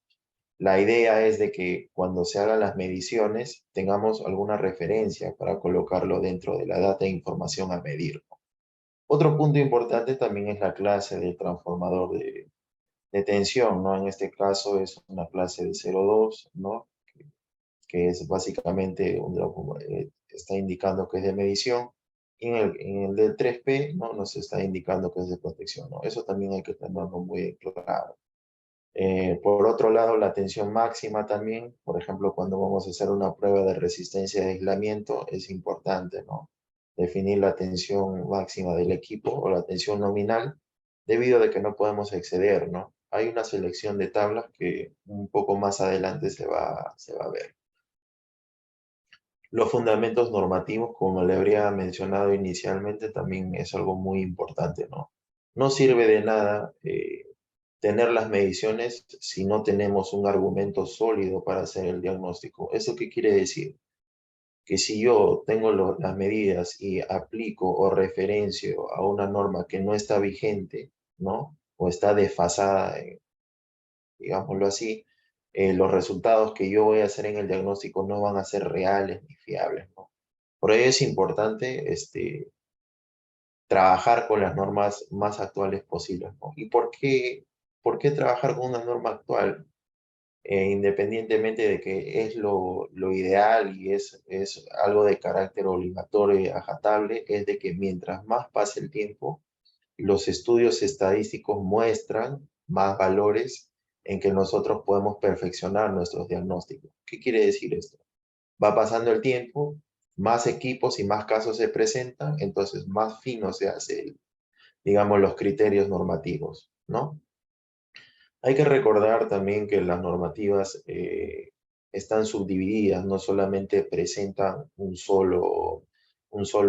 la idea es de que cuando se hagan las mediciones tengamos alguna referencia para colocarlo dentro de la data e información a medir, ¿no? Otro punto importante también es la clase del transformador de tensión, ¿no? En este caso es una clase de 0,2, ¿no? Que es básicamente, está indicando que es de medición. Y en el del 3P, ¿no? Nos está indicando que es de protección, ¿no? Eso también hay que tenerlo muy claro. Por otro lado, la tensión máxima también, por ejemplo, cuando vamos a hacer una prueba de resistencia de aislamiento, es importante, ¿no? Definir la tensión máxima del equipo o la tensión nominal, debido a que no podemos exceder, ¿no? Hay una selección de tablas que un poco más adelante se va a ver. Los fundamentos normativos, como le habría mencionado inicialmente, también es algo muy importante, ¿no? No sirve de nada tener las mediciones si no tenemos un argumento sólido para hacer el diagnóstico. ¿Eso qué quiere decir? Que si yo tengo las medidas y aplico o referencio a una norma que no está vigente, ¿no? O está desfasada, digámoslo así, los resultados que yo voy a hacer en el diagnóstico no van a ser reales ni fiables, ¿no? Por ello es importante trabajar con las normas más actuales posibles, ¿no? ¿Y por qué trabajar con una norma actual? Independientemente de que es lo ideal y es algo de carácter obligatorio y acatable, es de que mientras más pase el tiempo, los estudios estadísticos muestran más valores en que nosotros podemos perfeccionar nuestros diagnósticos. ¿Qué quiere decir esto? Va pasando el tiempo, más equipos y más casos se presentan, entonces más fino se hace, digamos, los criterios normativos, ¿no? Hay que recordar también que las normativas están subdivididas, no solamente presentan un solo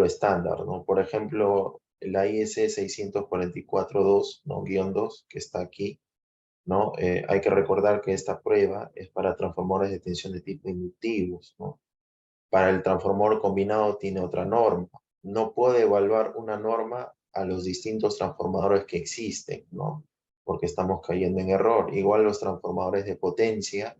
estándar, ¿no? Por ejemplo, la IS 644-2, ¿no? -2, que está aquí, ¿no? Hay que recordar que esta prueba es para transformadores de tensión de tipo inductivos, ¿no? Para el transformador combinado tiene otra norma. No puede evaluar una norma a los distintos transformadores que existen, ¿no? Porque estamos cayendo en error. Igual los transformadores de potencia,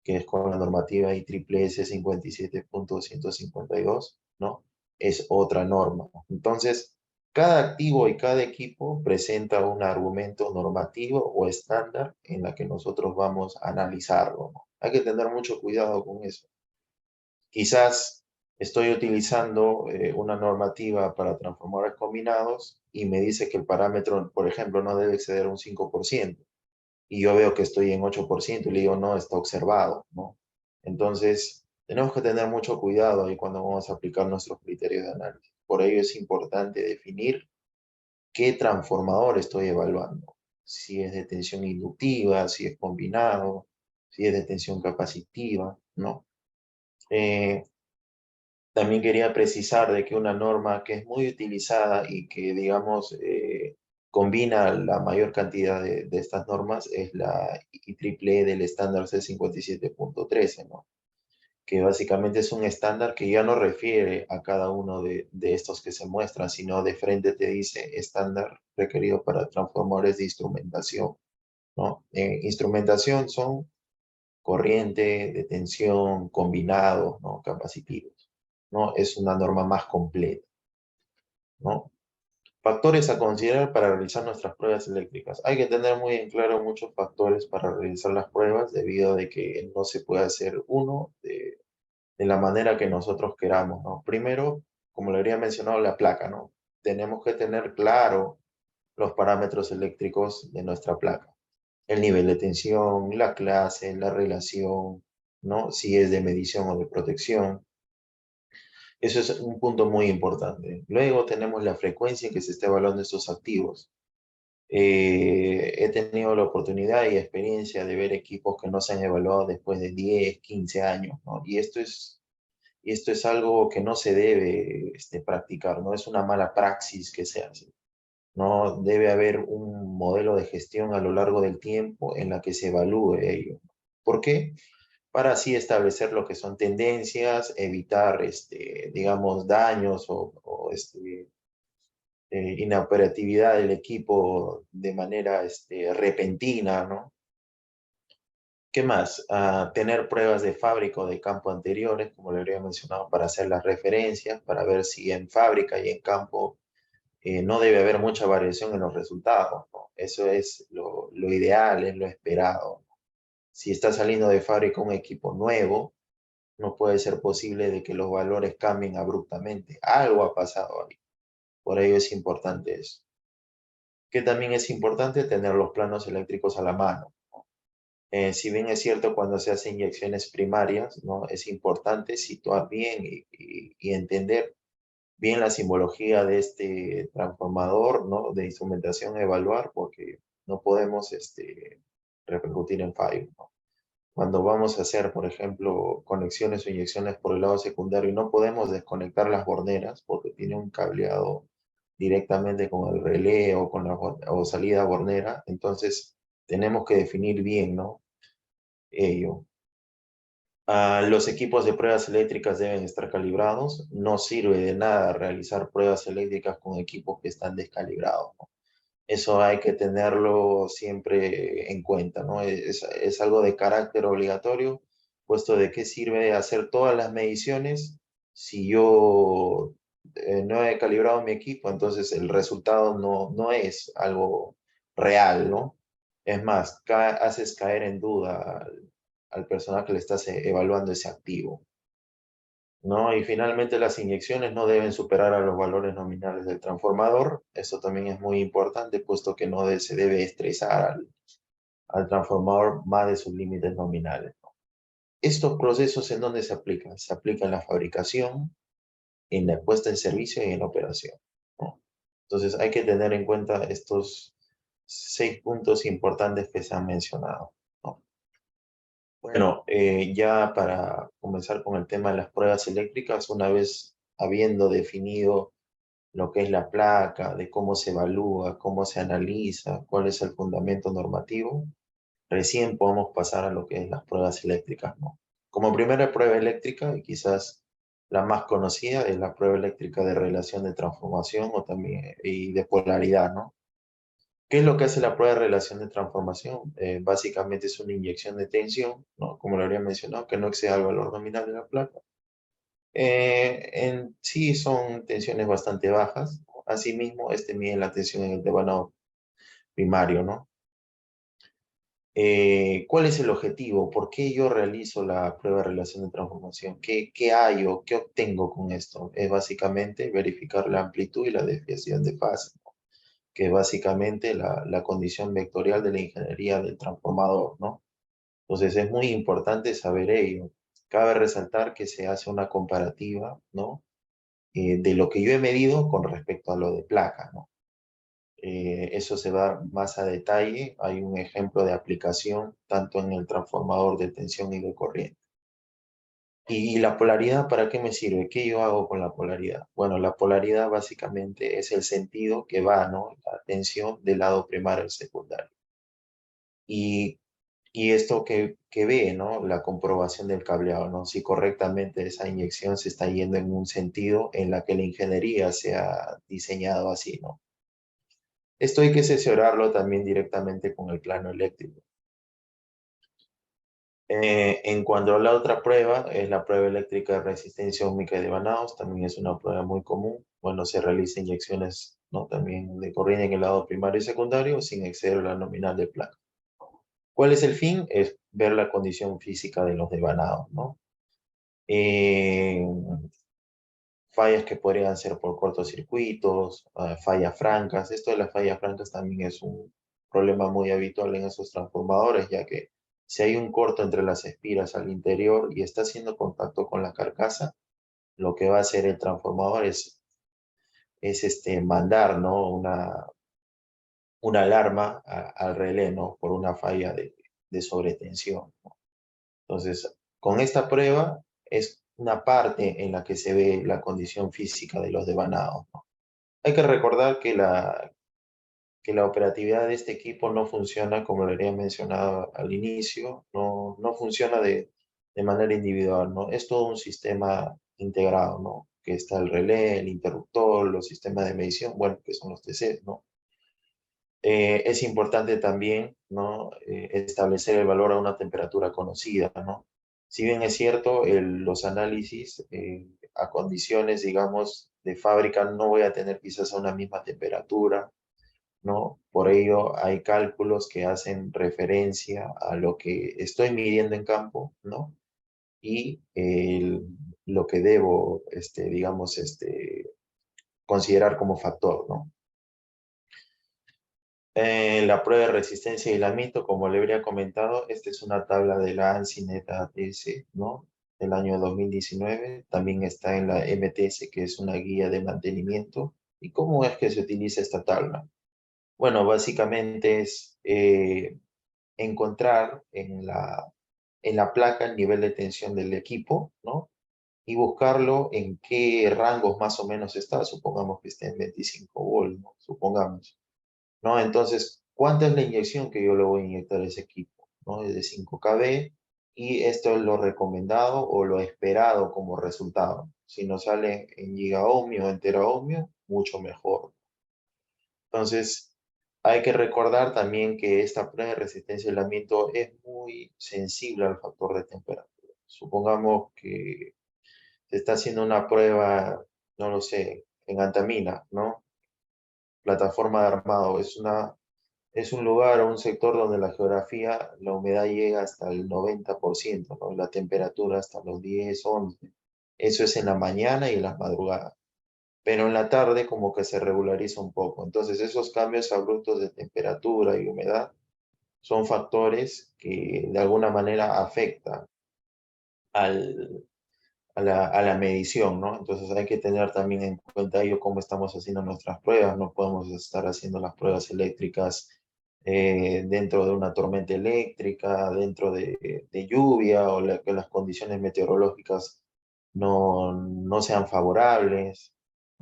que es con la normativa IEEE 57.252, ¿no? Es otra norma. Entonces, cada activo y cada equipo presenta un argumento normativo o estándar en la que nosotros vamos a analizarlo, ¿no? Hay que tener mucho cuidado con eso. Quizás estoy utilizando una normativa para transformadores combinados y me dice que el parámetro, por ejemplo, no debe exceder un 5%. Y yo veo que estoy en 8% y le digo, no, está observado, ¿no? Entonces, tenemos que tener mucho cuidado ahí cuando vamos a aplicar nuestros criterios de análisis. Por ello es importante definir qué transformador estoy evaluando. Si es de tensión inductiva, si es combinado, si es de tensión capacitiva, ¿no? También quería precisar de que una norma que es muy utilizada y que, digamos, combina la mayor cantidad de estas normas es la IEEE del estándar C57.13, ¿no? Que básicamente es un estándar que ya no refiere a cada uno de estos que se muestran, sino de frente te dice estándar requerido para transformadores de instrumentación, ¿no? Instrumentación son corriente, de tensión, combinados, ¿no? Capacitivos, ¿no? Es una norma más completa, ¿no? Factores a considerar para realizar nuestras pruebas eléctricas. Hay que tener muy en claro muchos factores para realizar las pruebas, debido a que no se puede hacer uno de la manera que nosotros queramos, ¿no? Primero, como le había mencionado, la placa, ¿no? Tenemos que tener claro los parámetros eléctricos de nuestra placa. El nivel de tensión, la clase, la relación, ¿no? Si es de medición o de protección. Eso es un punto muy importante. Luego tenemos la frecuencia en que se está evaluando estos activos. He tenido la oportunidad y experiencia de ver equipos que no se han evaluado después de 10, 15 años, ¿no? Y esto es algo que no se debe practicar, no es una mala praxis que se hace. No debe haber un modelo de gestión a lo largo del tiempo en la que se evalúe ello. ¿Por qué? Para así establecer lo que son tendencias, evitar, digamos, daños o inoperatividad del equipo de manera repentina, ¿no? ¿Qué más? Tener pruebas de fábrica o de campo anteriores, como le había mencionado, para hacer las referencias, para ver si en fábrica y en campo no debe haber mucha variación en los resultados, ¿no? Eso es lo ideal, es lo esperado. Si está saliendo de fábrica un equipo nuevo, no puede ser posible de que los valores cambien abruptamente. Algo ha pasado ahí. Por ello es importante eso. Que también es importante tener los planos eléctricos a la mano. Si bien es cierto cuando se hacen inyecciones primarias, ¿no? Es importante situar bien y entender bien la simbología de este transformador, ¿no? De instrumentación a evaluar, porque no podemos repercutir en fallo, ¿no? Cuando vamos a hacer, por ejemplo, conexiones o inyecciones por el lado secundario y no podemos desconectar las borneras porque tiene un cableado directamente con el relé o con la o salida bornera, entonces tenemos que definir bien, ¿no? Ello. Los equipos de pruebas eléctricas deben estar calibrados. No sirve de nada realizar pruebas eléctricas con equipos que están descalibrados, ¿no? Eso hay que tenerlo siempre en cuenta, ¿no? Es algo de carácter obligatorio, puesto de qué sirve hacer todas las mediciones si yo no he calibrado mi equipo, entonces el resultado no es algo real, ¿no? Es más, haces caer en duda al personal que le estás evaluando ese activo, ¿no? Y finalmente las inyecciones no deben superar a los valores nominales del transformador. Eso también es muy importante, puesto que no se debe estresar al transformador más de sus límites nominales, ¿no? Estos procesos, ¿en dónde se aplican? Se aplican en la fabricación, en la puesta en servicio y en la operación, ¿no? Entonces hay que tener en cuenta estos 6 puntos importantes que se han mencionado, ¿no? Bueno, ya para comenzar con el tema de las pruebas eléctricas, una vez habiendo definido lo que es la placa, de cómo se evalúa, cómo se analiza, cuál es el fundamento normativo, recién podemos pasar a lo que es las pruebas eléctricas, ¿no? Como primera prueba eléctrica, y quizás la más conocida, es la prueba eléctrica de relación de transformación o también y de polaridad, ¿no? ¿Qué es lo que hace la prueba de relación de transformación? Básicamente es una inyección de tensión, ¿no? Como lo habría mencionado, que no exceda el valor nominal de la placa. En sí son tensiones bastante bajas. Asimismo, mide la tensión en el devanado primario, ¿no? ¿Cuál es el objetivo? ¿Por qué yo realizo la prueba de relación de transformación? ¿Qué hallo? ¿Qué obtengo con esto? Es básicamente verificar la amplitud y la desviación de fase, ¿no? Que es básicamente la condición vectorial de la ingeniería del transformador, ¿no? Entonces es muy importante saber ello. Cabe resaltar que se hace una comparativa, ¿no? De lo que yo he medido con respecto a lo de placa, ¿no? Eso se va más a detalle. Hay un ejemplo de aplicación tanto en el transformador de tensión y de corriente. ¿Y la polaridad para qué me sirve? ¿Qué yo hago con la polaridad? Bueno, la polaridad básicamente es el sentido que va, ¿no? La tensión del lado primario al secundario. Y, y esto que ve, ¿no? La comprobación del cableado, ¿no? Si correctamente esa inyección se está yendo en un sentido en la que la ingeniería se ha diseñado así, ¿no? Esto hay que asesorarlo también directamente con el plano eléctrico. En cuanto a la otra prueba, es la prueba eléctrica de resistencia óhmica y de vanados, también es una prueba muy común. Bueno, se realizan inyecciones ¿no? También de corriente en el lado primario y secundario sin exceder la nominal de placa. ¿Cuál es el fin? Es ver la condición física de los devanados, ¿no? Fallas que podrían ser por cortocircuitos, fallas francas. Esto de las fallas francas también es un problema muy habitual en esos transformadores, ya que si hay un corto entre las espiras al interior y está haciendo contacto con la carcasa, lo que va a hacer el transformador es mandar, ¿no? Una alarma al relé, ¿no? Por una falla de sobretensión, ¿no? Entonces, con esta prueba es una parte en la que se ve la condición física de los devanados, ¿no? Hay que recordar que la operatividad de este equipo no funciona, como lo había mencionado al inicio, no funciona de manera individual, ¿no? Es todo un sistema integrado, ¿no? Que está el relé, el interruptor, los sistemas de medición, bueno, que son los TC, ¿no? Es importante también, ¿no? Establecer el valor a una temperatura conocida, ¿no? Si bien es cierto, los análisis a condiciones, digamos, de fábrica no voy a tener quizás una misma temperatura, ¿no? Por ello hay cálculos que hacen referencia a lo que estoy midiendo en campo, ¿no? Y lo que debo, digamos, considerar como factor, ¿no? La prueba de resistencia y aislamiento, como le habría comentado, esta es una tabla de la ANSI-NET ATS, ¿no? Del año 2019. También está en la MTS, que es una guía de mantenimiento. ¿Y cómo es que se utiliza esta tabla? Bueno, básicamente es encontrar en la placa el nivel de tensión del equipo, ¿no? Y buscarlo en qué rangos más o menos está. Supongamos que esté en 25 volts, ¿no? Supongamos. ¿No? Entonces, ¿cuánta es la inyección que yo le voy a inyectar a ese equipo? ¿No? Es de 5 kV y esto es lo recomendado o lo esperado como resultado. Si nos sale en gigaohmio o en teraohmio, mucho mejor. Entonces, hay que recordar también que esta prueba de resistencia y aislamiento es muy sensible al factor de temperatura. Supongamos que se está haciendo una prueba, no lo sé, en Antamina, ¿no? Plataforma de armado. Es un lugar o un sector donde la geografía, la humedad llega hasta el 90%, ¿no? La temperatura hasta los 10, 11. Eso es en la mañana y en las madrugadas. Pero en la tarde como que se regulariza un poco. Entonces esos cambios abruptos de temperatura y humedad son factores que de alguna manera afectan al, a la medición, ¿no? Entonces hay que tener también en cuenta ello cómo estamos haciendo nuestras pruebas. No podemos estar haciendo las pruebas eléctricas dentro de una tormenta eléctrica, dentro de lluvia o que las condiciones meteorológicas no sean favorables.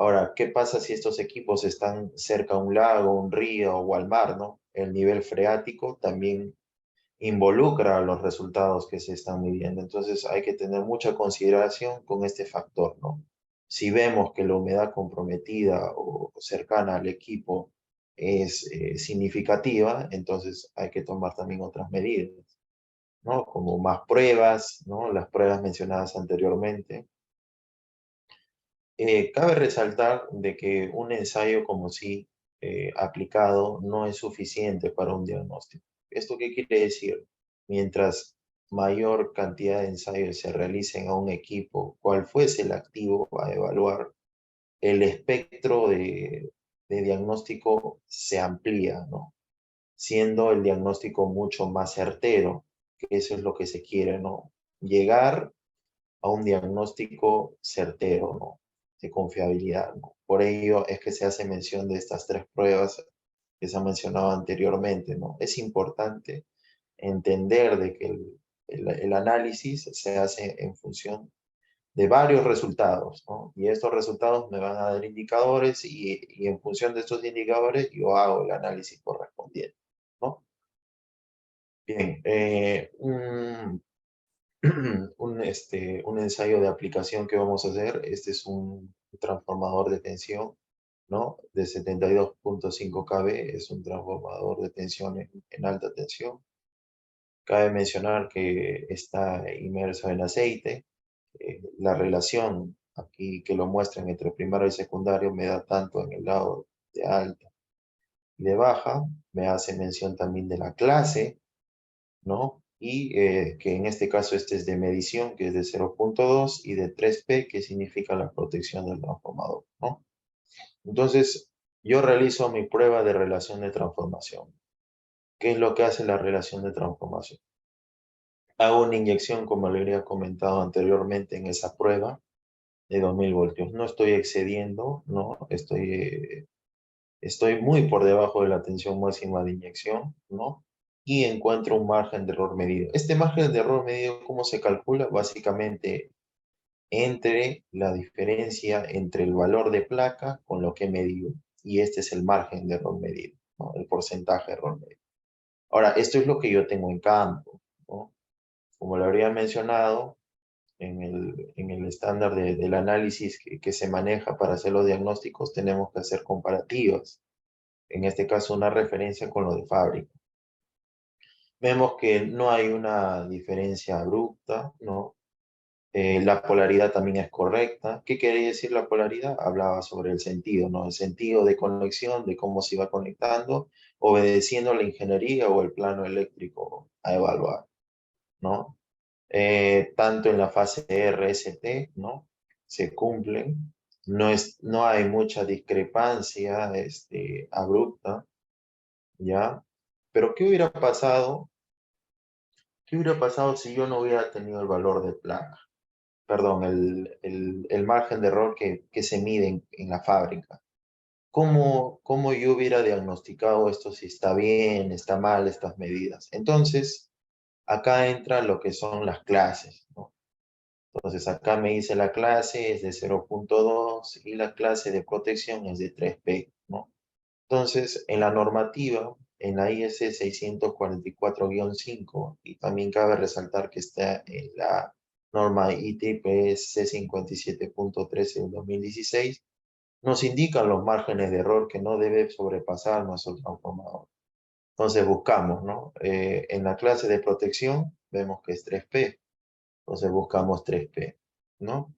Ahora, ¿qué pasa si estos equipos están cerca a un lago, un río o al mar, ¿no? El nivel freático también involucra los resultados que se están midiendo. Entonces hay que tener mucha consideración con este factor, ¿no? Si vemos que la humedad comprometida o cercana al equipo es significativa, entonces hay que tomar también otras medidas, ¿no? Como más pruebas, ¿no? Las pruebas mencionadas anteriormente. Cabe resaltar de que un ensayo como sí aplicado no es suficiente para un diagnóstico. ¿Esto qué quiere decir? Mientras mayor cantidad de ensayos se realicen a un equipo, cual fuese el activo a evaluar, el espectro de diagnóstico se amplía, ¿no? Siendo el diagnóstico mucho más certero, que eso es lo que se quiere, ¿no? Llegar a un diagnóstico certero, ¿no? De confiabilidad, ¿no? Por ello es que se hace mención de estas tres pruebas que se han mencionado anteriormente, ¿no? Es importante entender de que el análisis se hace en función de varios resultados, ¿no? Y estos resultados me van a dar indicadores y en función de estos indicadores yo hago el análisis correspondiente, ¿no? Bien, un ensayo de aplicación que vamos a hacer. Este es un transformador de tensión, ¿no? De 72.5 kV, es un transformador de tensión en alta tensión. Cabe mencionar que está inmerso en aceite. La relación aquí que lo muestran entre primario y secundario me da tanto en el lado de alta y de baja. Me hace mención también de la clase, ¿no? Y que en este caso este es de medición, que es de 0.2, y de 3P, que significa la protección del transformador, ¿no? Entonces, yo realizo mi prueba de relación de transformación. ¿Qué es lo que hace la relación de transformación? Hago una inyección, como le había comentado anteriormente en esa prueba, de 2000 voltios. No estoy excediendo, ¿no? Estoy muy por debajo de la tensión máxima de inyección, ¿no? Y encuentro un margen de error medido. Este margen de error medido, ¿cómo se calcula? Básicamente, entre la diferencia entre el valor de placa con lo que he medido. Y este es el margen de error medido, ¿no? El porcentaje de error medido. Ahora, esto es lo que yo tengo en campo, ¿no? Como lo habría mencionado, en el estándar del análisis que se maneja para hacer los diagnósticos, tenemos que hacer comparativas. En este caso, una referencia con lo de fábrica. Vemos que no hay una diferencia abrupta, ¿no? La polaridad también es correcta. ¿Qué quería decir la polaridad? Hablaba sobre el sentido, ¿no? El sentido de conexión, de cómo se iba conectando, obedeciendo la ingeniería o el plano eléctrico a evaluar, ¿no? Tanto en la fase RST, ¿no? Se cumplen. No hay mucha discrepancia abrupta, ¿ya? Pero ¿qué hubiera pasado? ¿Qué hubiera pasado si yo no hubiera tenido el valor de placa? Perdón, el margen de error que se mide en la fábrica. ¿Cómo yo hubiera diagnosticado esto, si está bien, está mal, estas medidas? Entonces, acá entra lo que son las clases, ¿no? Entonces, acá me dice la clase es de 0.2 y la clase de protección es de 3P, ¿no? Entonces, en la normativa, en la IS 644-5, y también cabe resaltar que está en la norma IEEE C57.13 del 2016, nos indican los márgenes de error que no debe sobrepasar nuestro transformador. Entonces buscamos, ¿no? En la clase de protección vemos que es 3P, entonces buscamos 3P, ¿no?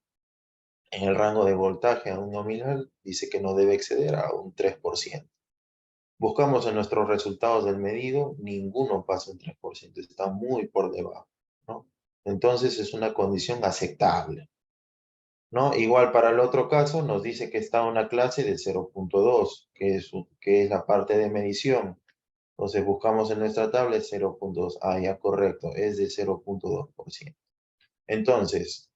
En el rango de voltaje a un nominal dice que no debe exceder a un 3%. Buscamos en nuestros resultados del medido, ninguno pasa un 3%, está muy por debajo, ¿no? Entonces es una condición aceptable, ¿no? Igual para el otro caso nos dice que está una clase de 0.2, que es la parte de medición. Entonces buscamos en nuestra tabla 0.2, ah, ya correcto, es de 0.2%. Entonces,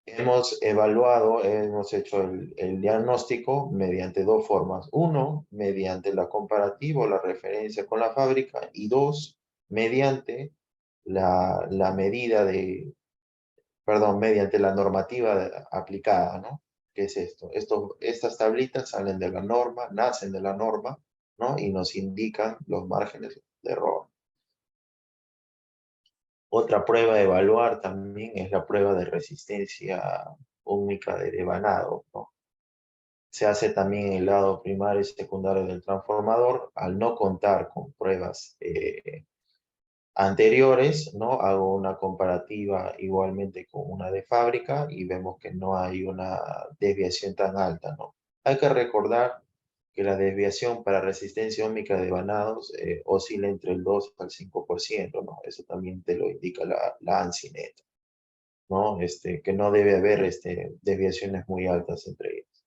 hemos evaluado, hemos hecho el diagnóstico mediante dos formas. Uno, mediante la comparativa o la referencia con la fábrica. Y dos, mediante la medida de, perdón, mediante la normativa aplicada, ¿no? ¿Qué es esto? Estas tablitas salen de la norma, nacen de la norma, ¿no? Y nos indican los márgenes de error. Otra prueba a evaluar también es la prueba de resistencia óhmica de devanado, ¿no? Se hace también en el lado primario y secundario del transformador. Al no contar con pruebas anteriores, ¿no? Hago una comparativa igualmente con una de fábrica y vemos que no hay una desviación tan alta, ¿no? Hay que recordar que la desviación para resistencia óhmica de vanados oscila entre el 2 al 5%, ¿no? Eso también te lo indica la ANSI NET, ¿no? Que no debe haber desviaciones muy altas entre ellas.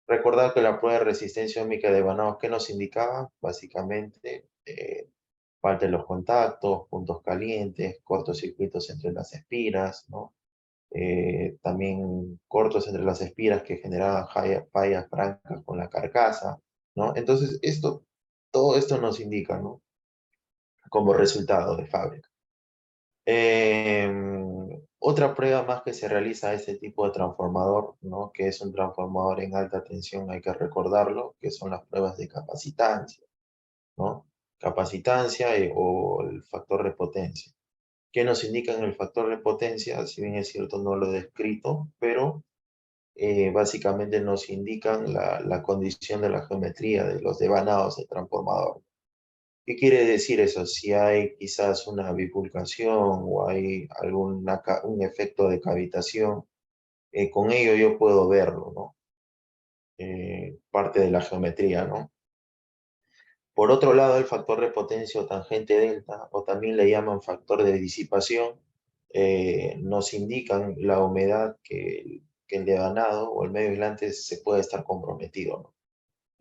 Recordar que la prueba de resistencia óhmica de vanados, ¿qué nos indicaba? Básicamente, falta de los contactos, puntos calientes, cortocircuitos entre las espiras, ¿no? También cortos entre las espiras que generaban fallas francas con la carcasa, ¿no? Entonces, todo esto nos indica, ¿no? Como resultado de fábrica. Otra prueba más que se realiza a este tipo de transformador, ¿no? Que es un transformador en alta tensión, hay que recordarlo, que son las pruebas de capacitancia, ¿no? Capacitancia o el factor de potencia. ¿Qué nos indican el factor de potencia? Si bien es cierto, no lo he descrito, pero básicamente nos indican la condición de la geometría de los devanados del transformador. ¿Qué quiere decir eso? Si hay quizás una bifurcación o hay un efecto de cavitación, con ello yo puedo verlo, ¿no? parte de la geometría, ¿no? Por otro lado, el factor de potencia o tangente delta, o también le llaman factor de disipación, nos indican la humedad que el devanado o el medio aislante se puede estar comprometido, ¿no?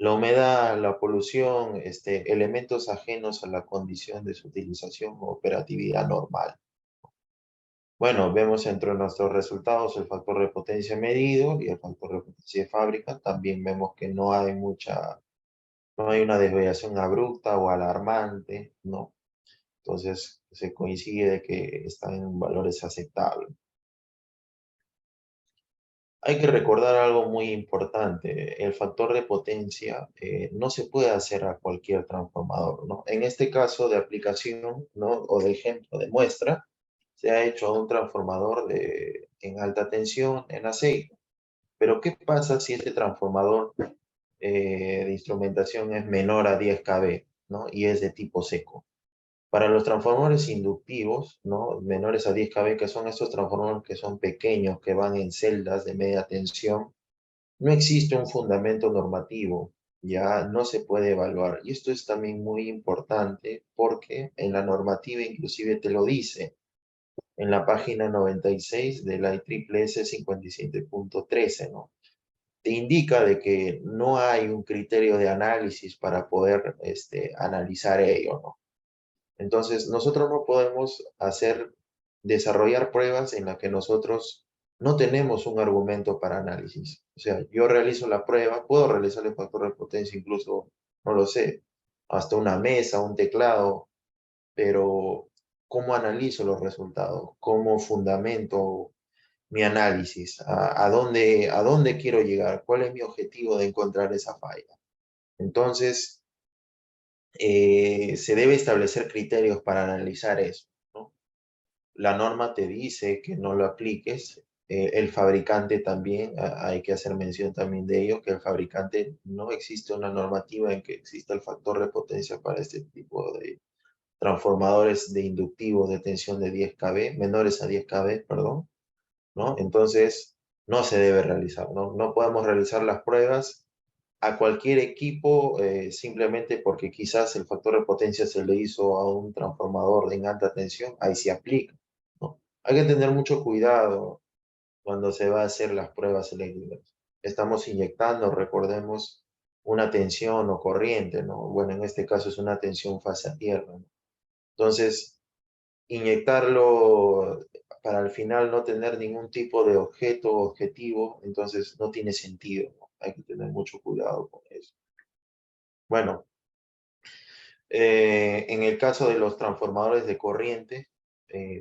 La humedad, la polución, elementos ajenos a la condición de su utilización o operatividad normal. Bueno, vemos entre nuestros resultados el factor de potencia medido y el factor de potencia de fábrica. También vemos que no hay una desviación abrupta o alarmante, ¿no? Entonces, se coincide de que están en valores aceptables. Hay que recordar algo muy importante. El factor de potencia no se puede hacer a cualquier transformador, ¿no? En este caso de aplicación, ¿no? O de ejemplo, de muestra, se ha hecho un transformador en alta tensión en aceite. Pero ¿qué pasa si este transformador de instrumentación es menor a 10 kV, ¿no? Y es de tipo seco? Para los transformadores inductivos, ¿no? Menores a 10 kV, que son estos transformadores que son pequeños, que van en celdas de media tensión, no existe un fundamento normativo, ya no se puede evaluar. Y esto es también muy importante porque en la normativa inclusive te lo dice, en la página 96 de la IEEE 57.13, ¿no? Te indica de que no hay un criterio de análisis para poder analizar ello, ¿no? Entonces, nosotros no podemos desarrollar pruebas en las que nosotros no tenemos un argumento para análisis. O sea, yo realizo la prueba, puedo realizar el factor de potencia, incluso, no lo sé, hasta una mesa, un teclado, pero ¿cómo analizo los resultados? ¿Cómo fundamento mi análisis? A dónde quiero llegar? ¿Cuál es mi objetivo de encontrar esa falla? Entonces, se debe establecer criterios para analizar eso, ¿no? La norma te dice que no lo apliques, el fabricante también, hay que hacer mención también de ello, que el fabricante no existe una normativa en que exista el factor de potencia para este tipo de transformadores de inductivos de tensión de 10 kV, menores a 10 kV, perdón, ¿no? Entonces, no se debe realizar, ¿no? No podemos realizar las pruebas a cualquier equipo simplemente porque quizás el factor de potencia se le hizo a un transformador en alta tensión, ahí se aplica, ¿no? Hay que tener mucho cuidado cuando se va a hacer las pruebas eléctricas. Estamos inyectando, recordemos, una tensión o corriente, ¿no? Bueno, en este caso es una tensión fase a tierra, ¿no? Entonces, inyectarlo para al final no tener ningún tipo de objeto o objetivo, entonces no tiene sentido, ¿no? Hay que tener mucho cuidado con eso. Bueno, en el caso de los transformadores de corriente,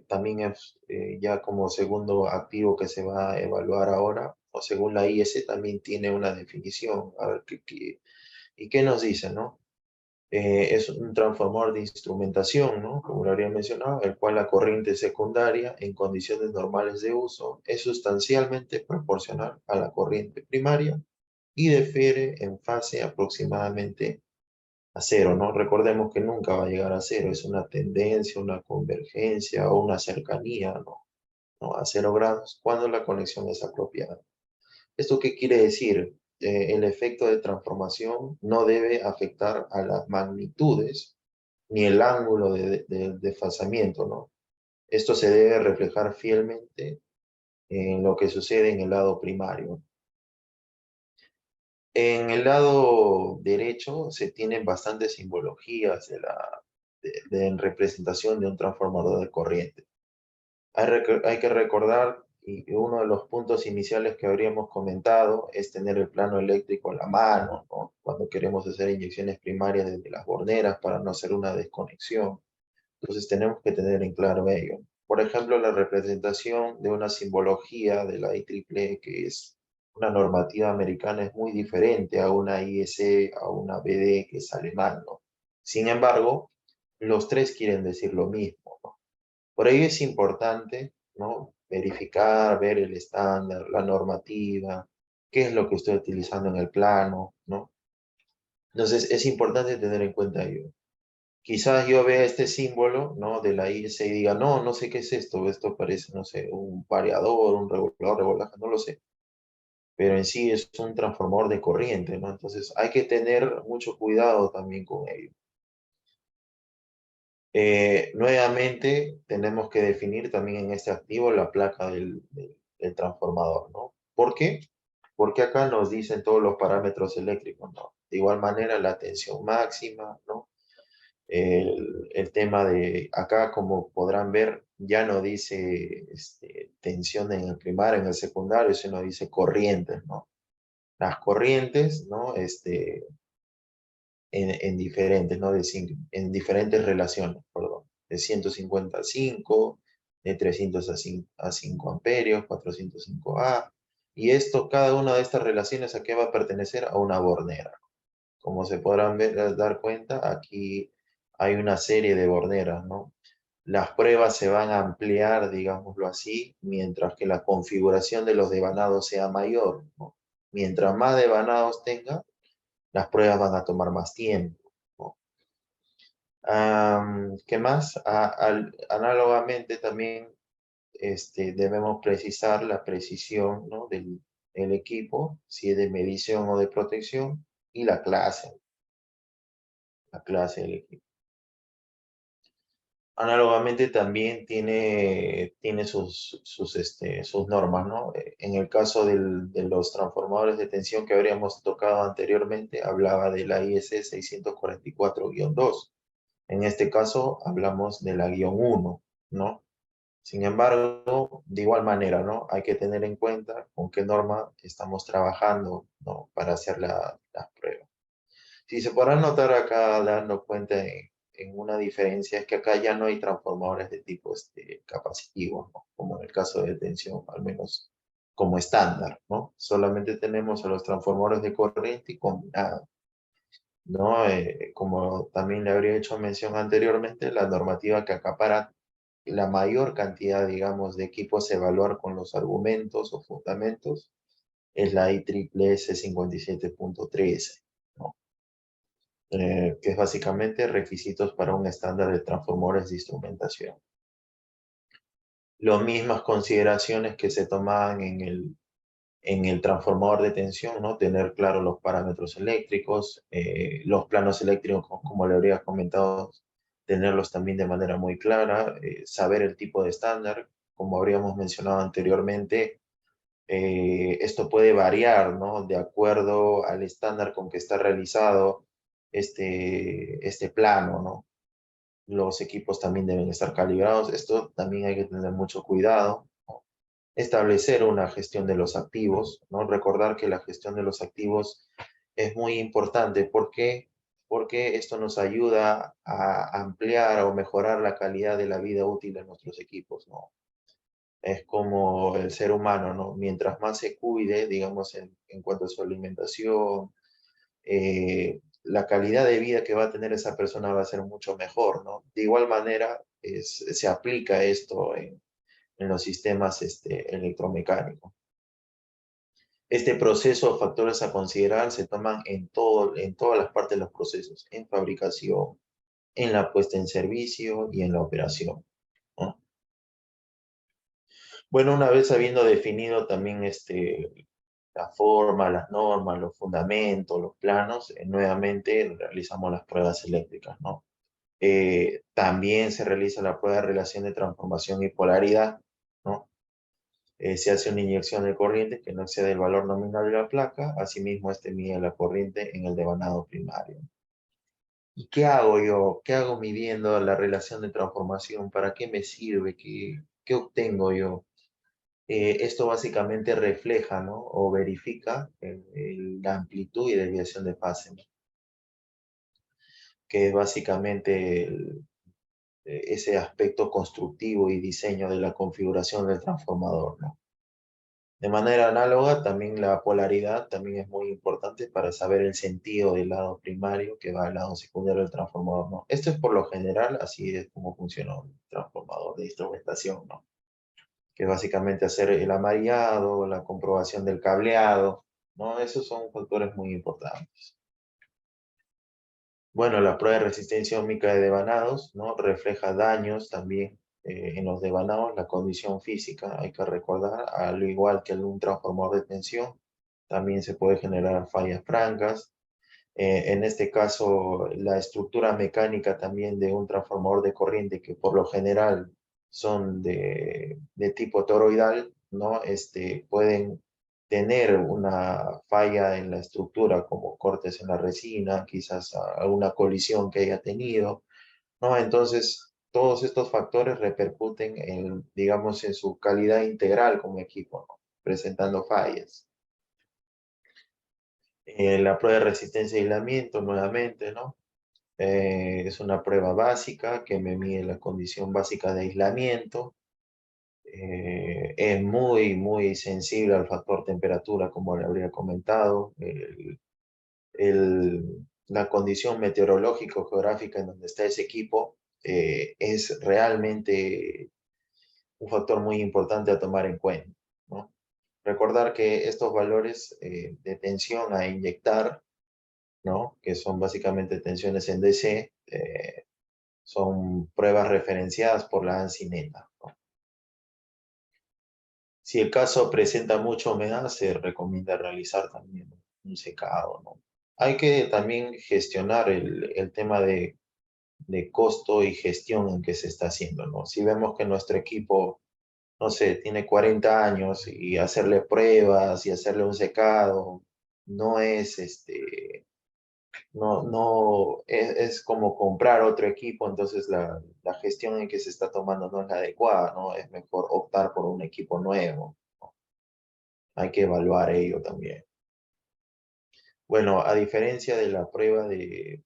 también es ya como segundo activo que se va a evaluar ahora, o según la IS también tiene una definición. A ver, ¿y qué nos dice, no? Es un transformador de instrumentación, ¿no? Como lo había mencionado, el cual la corriente secundaria en condiciones normales de uso es sustancialmente proporcional a la corriente primaria y difiere en fase aproximadamente a cero, ¿no? Recordemos que nunca va a llegar a cero, es una tendencia, una convergencia o una cercanía, ¿no? ¿No? A 0 grados cuando la conexión es apropiada. ¿Esto qué quiere decir? El efecto de transformación no debe afectar a las magnitudes ni el ángulo de desfasamiento, ¿no? Esto se debe reflejar fielmente en lo que sucede en el lado primario. En el lado derecho se tienen bastantes simbologías en representación de un transformador de corriente. Hay que recordar, y uno de los puntos iniciales que habríamos comentado es tener el plano eléctrico a la mano, ¿no? Cuando queremos hacer inyecciones primarias desde las borneras para no hacer una desconexión. Entonces tenemos que tener en claro ello. Por ejemplo, la representación de una simbología de la IEEE, que es una normativa americana, es muy diferente a una IEC, a una BD, que es alemán, ¿no? Sin embargo, los tres quieren decir lo mismo, ¿no? Por ello es importante, ¿no? Verificar, ver el estándar, la normativa, qué es lo que estoy utilizando en el plano, ¿no? Entonces es importante tener en cuenta ello. Quizás yo vea este símbolo, ¿no? De la IS y diga, no, no sé qué es esto, esto parece, no sé, un variador, un regulador, regulaje, no lo sé. pero en sí es un transformador de corriente, ¿no? Entonces hay que tener mucho cuidado también con ello. Nuevamente tenemos que definir también en este activo la placa del transformador, ¿no? ¿Por qué? Porque acá nos dicen todos los parámetros eléctricos, ¿no? De igual manera la tensión máxima, ¿no? El tema de acá, como podrán ver, ya no dice tensión en el primario, en el secundario, sino dice corrientes, ¿no? Las corrientes, ¿no? En diferentes, ¿no? En diferentes relaciones, perdón. De 150 a 5, de 300 a 5 amperios, 405 A. Y esto, cada una de estas relaciones, ¿a qué va a pertenecer? A una bornera. Como se podrán dar cuenta, aquí hay una serie de borneras, ¿no? Las pruebas se van a ampliar, digámoslo así, mientras que la configuración de los devanados sea mayor, ¿no? Mientras más devanados tenga, las pruebas van a tomar más tiempo, ¿no? ¿Qué más? Análogamente también debemos precisar la precisión, ¿no? del equipo, si es de medición o de protección, y la clase del equipo. Análogamente también tiene sus normas, ¿no? En el caso de los transformadores de tensión que habríamos tocado anteriormente, hablaba de la IS 644-2. En este caso hablamos de la -1, ¿no? Sin embargo, de igual manera, ¿no? Hay que tener en cuenta con qué norma estamos trabajando, ¿no? Para hacer las pruebas. Si se podrá notar acá, dando cuenta en una diferencia, es que acá ya no hay transformadores de tipo capacitivo, ¿no? Como en el caso de tensión, al menos como estándar, ¿no? Solamente tenemos a los transformadores de corriente y combinado, ¿no? Como también le habría hecho mención anteriormente, la normativa que acapara la mayor cantidad, digamos, de equipos a evaluar con los argumentos o fundamentos es la IEEE 57.13, ¿no? Que es básicamente requisitos para un estándar de transformadores de instrumentación. Las mismas consideraciones que se tomaban en el transformador de tensión, ¿no? Tener claro los parámetros eléctricos, los planos eléctricos, como le habría comentado, tenerlos también de manera muy clara, saber el tipo de estándar, como habríamos mencionado anteriormente, esto puede variar, ¿no? De acuerdo al estándar con que está realizado este plano, ¿no? Los equipos también deben estar calibrados. Esto también hay que tener mucho cuidado, ¿no? Establecer una gestión de los activos, ¿no? Recordar que la gestión de los activos es muy importante. ¿Por qué? Porque esto nos ayuda a ampliar o mejorar la calidad de la vida útil de nuestros equipos, ¿no? Es como el ser humano, ¿no? Mientras más se cuide, digamos, en cuanto a su alimentación, la calidad de vida que va a tener esa persona va a ser mucho mejor, ¿no? De igual manera, se aplica esto en los sistemas electromecánicos. Este proceso, factores a considerar, se toman en todas las partes de los procesos, en fabricación, en la puesta en servicio y en la operación, ¿no? Bueno, una vez habiendo definido también la forma, las normas, los fundamentos, los planos, nuevamente realizamos las pruebas eléctricas, ¿no? También se realiza la prueba de relación de transformación y polaridad, ¿no? Se hace una inyección de corriente que no excede el valor nominal de la placa, asimismo mide la corriente en el devanado primario. ¿Y qué hago yo? ¿Qué hago midiendo la relación de transformación? ¿Para qué me sirve? ¿Qué obtengo yo? Esto básicamente refleja, ¿no? O verifica la amplitud y desviación de fase, ¿no? Que es básicamente ese aspecto constructivo y diseño de la configuración del transformador, ¿no? De manera análoga, también la polaridad también es muy importante para saber el sentido del lado primario que va al lado secundario del transformador, ¿no? Esto es por lo general, así es como funciona un transformador de instrumentación, ¿no? Que es básicamente hacer el amarillado, la comprobación del cableado, ¿no? Esos son factores muy importantes. Bueno, la prueba de resistencia óhmica de devanados, ¿no? Refleja daños también en los devanados, la condición física, hay que recordar, al igual que un transformador de tensión, también se puede generar fallas francas. En este caso, la estructura mecánica también de un transformador de corriente, que por lo general son de tipo toroidal, ¿no? Pueden tener una falla en la estructura, como cortes en la resina, quizás alguna colisión que haya tenido, ¿no? Entonces, todos estos factores repercuten en, digamos, en su calidad integral como equipo, ¿no? Presentando fallas. La prueba de resistencia y aislamiento, nuevamente, ¿no? Es una prueba básica que me mide la condición básica de aislamiento. Es muy sensible al factor temperatura, como le habría comentado. La condición meteorológico-geográfica en donde está ese equipo es realmente un factor muy importante a tomar en cuenta, ¿no? Recordar que estos valores de tensión a inyectar, ¿no? Que son básicamente tensiones en DC, son pruebas referenciadas por la ANSI NETA, ¿no? Si el caso presenta mucha humedad, se recomienda realizar también un secado, ¿no? Hay que también gestionar el tema de costo y gestión en que se está haciendo, ¿no? Si vemos que nuestro equipo, no sé, tiene 40 años y hacerle pruebas y hacerle un secado no es no es como comprar otro equipo, entonces la gestión en que se está tomando no es la adecuada, ¿no? Es mejor optar por un equipo nuevo, ¿no? Hay que evaluar ello también. Bueno, a diferencia de la prueba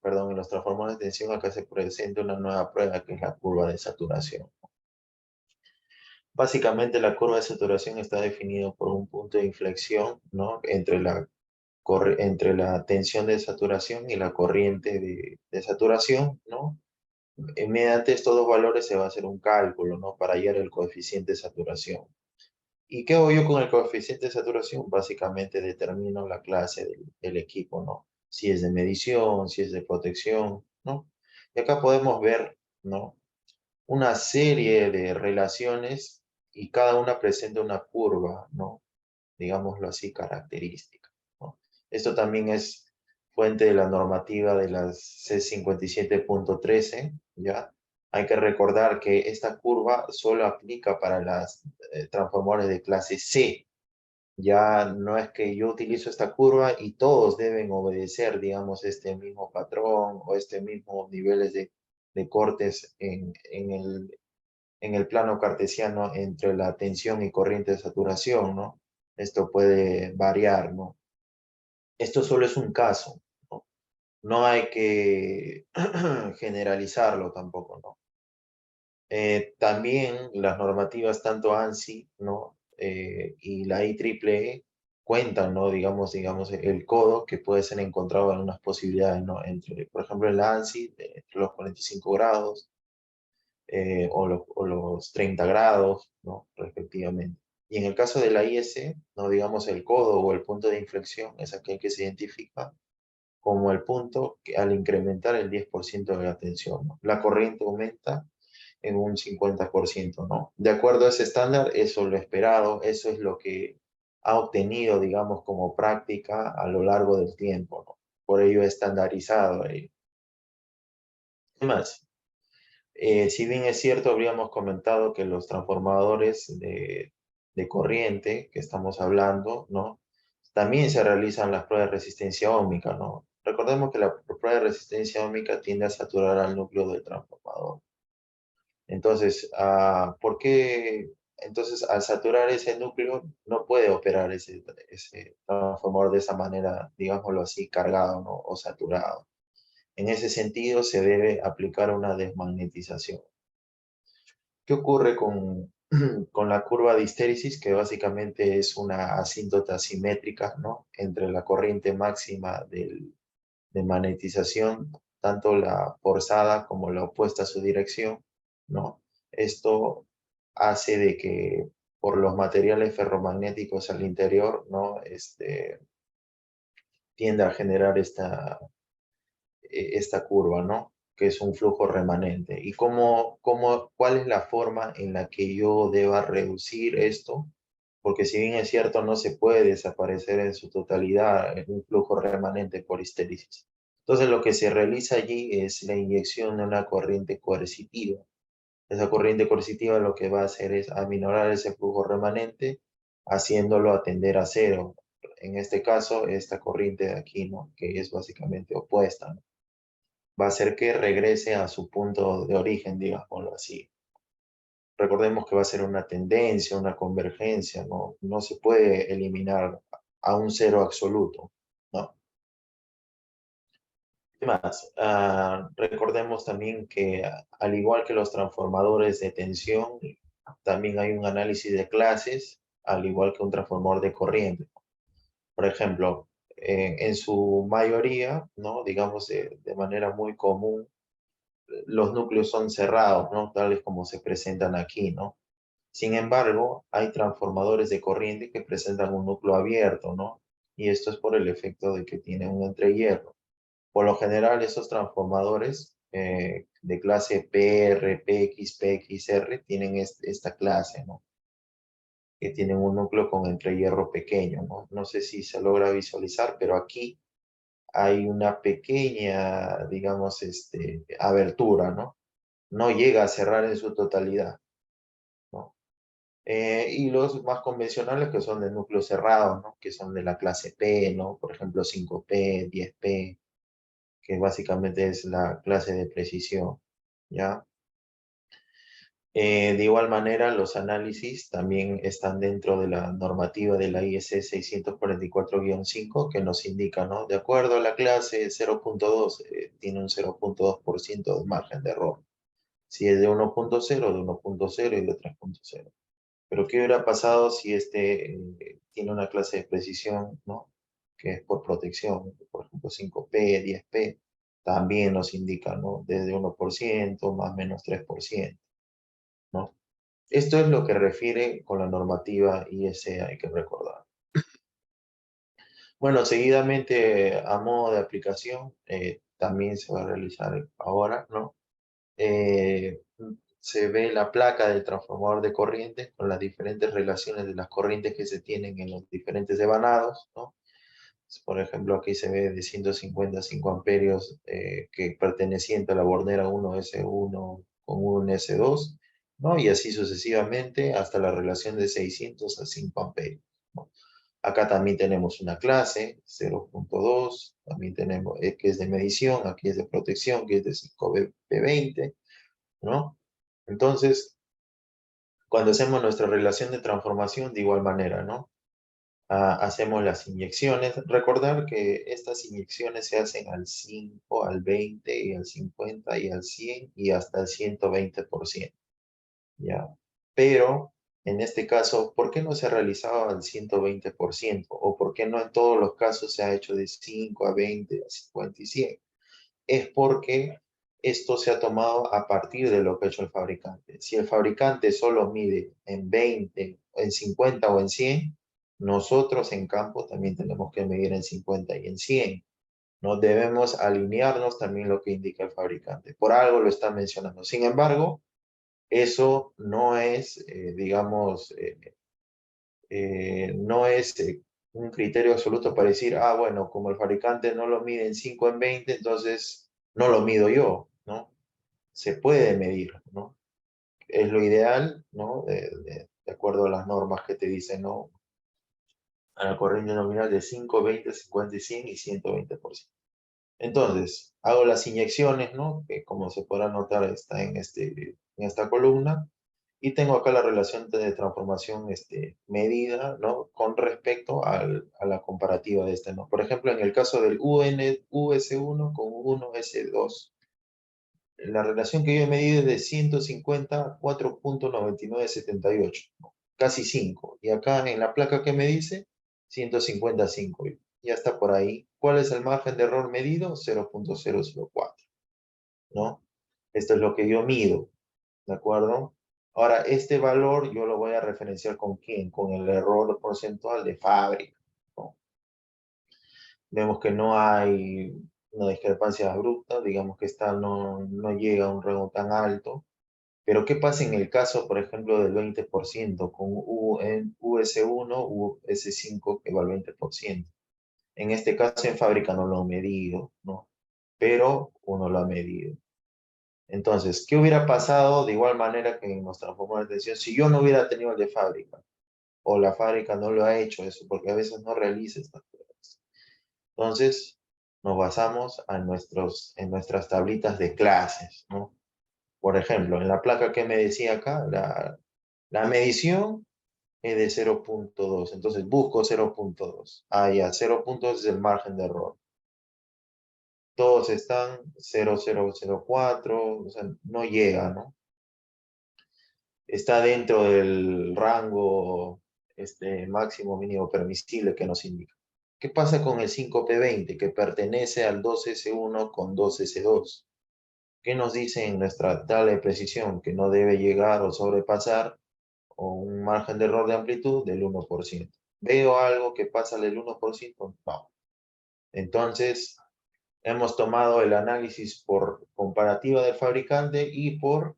perdón, en los transformadores de tensión, acá se presenta una nueva prueba que es la curva de saturación. Básicamente la curva de saturación está definida por un punto de inflexión, ¿no? Entre la tensión de saturación y la corriente de saturación, ¿no? Mediante estos dos valores se va a hacer un cálculo, ¿no? Para hallar el coeficiente de saturación. ¿Y qué hago yo con el coeficiente de saturación? Básicamente determino la clase del equipo, ¿no? Si es de medición, si es de protección, ¿no? Y acá podemos ver, ¿no? Una serie de relaciones y cada una presenta una curva, ¿no? Digámoslo así, característica, ¿no? Esto también es fuente de la normativa de las C57.13, ¿ya? Hay que recordar que esta curva solo aplica para las transformadores de clase C. Ya no es que yo utilizo esta curva y todos deben obedecer, digamos, este mismo patrón o este mismo niveles de cortes en el plano cartesiano entre la tensión y corriente de saturación, ¿no? Esto puede variar, ¿no? Esto solo es un caso, ¿no? No hay que generalizarlo tampoco, ¿no? También las normativas tanto ANSI, ¿no? Y la IEEE cuentan, ¿no? Digamos, el codo que puede ser encontrado en unas posibilidades, ¿no? Entre, por ejemplo, en la ANSI, entre los 45 grados, o los 30 grados, ¿no? Respectivamente. Y en el caso de la IS, ¿no? Digamos el codo o el punto de inflexión es aquel que se identifica como el punto que al incrementar el 10% de la tensión, ¿no? La corriente aumenta en un 50%, ¿no? De acuerdo a ese estándar, eso es lo esperado, eso es lo que ha obtenido, digamos, como práctica a lo largo del tiempo, ¿no? Por ello estandarizado. ¿Qué más? Si bien es cierto, habríamos comentado que los transformadores de corriente que estamos hablando, ¿no? También se realizan las pruebas de resistencia óhmica, ¿no? Recordemos que la prueba de resistencia óhmica tiende a saturar al núcleo del transformador. Entonces, ¿por qué? Entonces, al saturar ese núcleo, no puede operar ese transformador de esa manera, digámoslo así, cargado, ¿no? O saturado. En ese sentido, se debe aplicar una desmagnetización. ¿Qué ocurre con la curva de histéresis? Que básicamente es una asíntota simétrica, ¿no? Entre la corriente máxima de magnetización, tanto la forzada como la opuesta a su dirección, ¿no? Esto hace de que por los materiales ferromagnéticos al interior, ¿no? Tiende a generar esta curva, ¿no? Que es un flujo remanente. ¿Y cuál es la forma en la que yo deba reducir esto? porque si bien es cierto, no se puede desaparecer en su totalidad un flujo remanente por histéresis. Entonces lo que se realiza allí es la inyección de una corriente coercitiva. Esa corriente coercitiva lo que va a hacer es aminorar ese flujo remanente, haciéndolo atender a cero. En este caso, esta corriente de aquí, ¿no? Que es básicamente opuesta, ¿no? Va a hacer que regrese a su punto de origen, digámoslo así. Recordemos que va a ser una tendencia, una convergencia, ¿no? No se puede eliminar a un cero absoluto, ¿no? ¿Qué más? Recordemos también que al igual que los transformadores de tensión, también hay un análisis de clases, al igual que un transformador de corriente. Por ejemplo, en su mayoría, ¿no? Digamos de manera muy común, los núcleos son cerrados, ¿no? Tales como se presentan aquí, ¿no? Sin embargo, hay transformadores de corriente que presentan un núcleo abierto, ¿no? Y esto es por el efecto de que tiene un entrehierro. Por lo general, esos transformadores de clase PR, PX, PXR tienen esta clase, ¿no? Que tienen un núcleo con entrehierro pequeño, ¿no? No sé si se logra visualizar, pero aquí hay una pequeña, digamos, abertura, ¿no? No llega a cerrar en su totalidad, ¿no? Y los más convencionales que son de núcleo cerrado, ¿no? Que son de la clase P, ¿no? Por ejemplo, 5P, 10P, que básicamente es la clase de precisión, ¿ya? De igual manera, los análisis también están dentro de la normativa de la IEC 644-5 que nos indica, ¿no? De acuerdo a la clase 0.2, tiene un 0.2% de margen de error. Si es de 1.0, de 1.0 y de 3.0. Pero ¿qué hubiera pasado si tiene una clase de precisión, ¿no? Que es por protección, por ejemplo 5P, 10P, también nos indica, ¿no? Desde 1% más o menos 3%, ¿no? Esto es lo que refiere con la normativa IEC, hay que recordar. Bueno, seguidamente, a modo de aplicación, también se va a realizar ahora, ¿no? eh, Se ve la placa del transformador de corriente con las diferentes relaciones de las corrientes que se tienen en los diferentes devanados, ¿no? Por ejemplo, aquí se ve de 155 amperios que perteneciente a la bornera 1S1 con un S2, ¿no? Y así sucesivamente hasta la relación de 600 a 5 amperios, ¿no? Acá también tenemos una clase 0.2, también tenemos que es de medición, aquí es de protección, que es de 5B20, ¿no? Entonces, cuando hacemos nuestra relación de transformación, de igual manera, ¿no? Hacemos las inyecciones. Recordar que estas inyecciones se hacen al 5, al 20, y al 50, y al 100, y hasta el 120%, ¿ya? Pero, en este caso, ¿por qué no se ha realizado al 120%? ¿O por qué no en todos los casos se ha hecho de 5 a 20, a 50 y 100? Es porque esto se ha tomado a partir de lo que ha hecho el fabricante. Si el fabricante solo mide en 20, en 50 o en 100, nosotros en campo también tenemos que medir en 50 y en 100. No debemos alinearnos también lo que indica el fabricante. Por algo lo está mencionando. Sin embargo, eso no es, digamos, no es un criterio absoluto para decir, ah, bueno, como el fabricante no lo mide en 5 en 20, entonces no lo mido yo, ¿no? Se puede medir, ¿no? Es lo ideal, ¿no? De acuerdo a las normas que te dicen, ¿no? A la corriente nominal de 5, 20, 50 y 100 y 120%. Entonces, hago las inyecciones, ¿no? Que como se podrá notar está en esta columna. Y tengo acá la relación de transformación medida, ¿no? Con respecto a la comparativa de ¿no? Por ejemplo, en el caso del US1 con US2, la relación que yo he medido es de 150 a 4.9978, ¿no? Casi 5. Y acá en la placa que me dice, 155. Ya está por ahí. ¿Cuál es el margen de error medido? 0.004, ¿no? Esto es lo que yo mido, ¿de acuerdo? Ahora, este valor yo lo voy a referenciar ¿con quién? Con el error porcentual de fábrica, ¿no? Vemos que no hay una discrepancia abrupta, digamos que esta no llega a un rango tan alto, Pero ¿qué pasa en el caso, por ejemplo, del 20% con en US1, US5 que va al 20%? En este caso en fábrica no lo han medido, ¿no? Pero uno lo ha medido. Entonces, ¿qué hubiera pasado de igual manera que en los transformadores de tensión si yo no hubiera tenido el de fábrica? O la fábrica no lo ha hecho eso, porque a veces no realiza estas pruebas. Entonces, nos basamos en nuestras tablitas de clases, ¿no? Por ejemplo, en la placa que me decía acá, la medición es de 0.2, entonces busco 0.2. Ah, ya, 0.2 es el margen de error. Todos están 0.004, o sea, no llega, ¿no? Está dentro del rango máximo mínimo permisible que nos indica. ¿Qué pasa con el 5P20 que pertenece al 2S1 con 2S2? ¿Qué nos dice en nuestra tabla de precisión? Que no debe llegar o sobrepasar un margen de error de amplitud del 1%. ¿Veo algo que pasa del 1%? No. Entonces, hemos tomado el análisis por comparativa del fabricante y por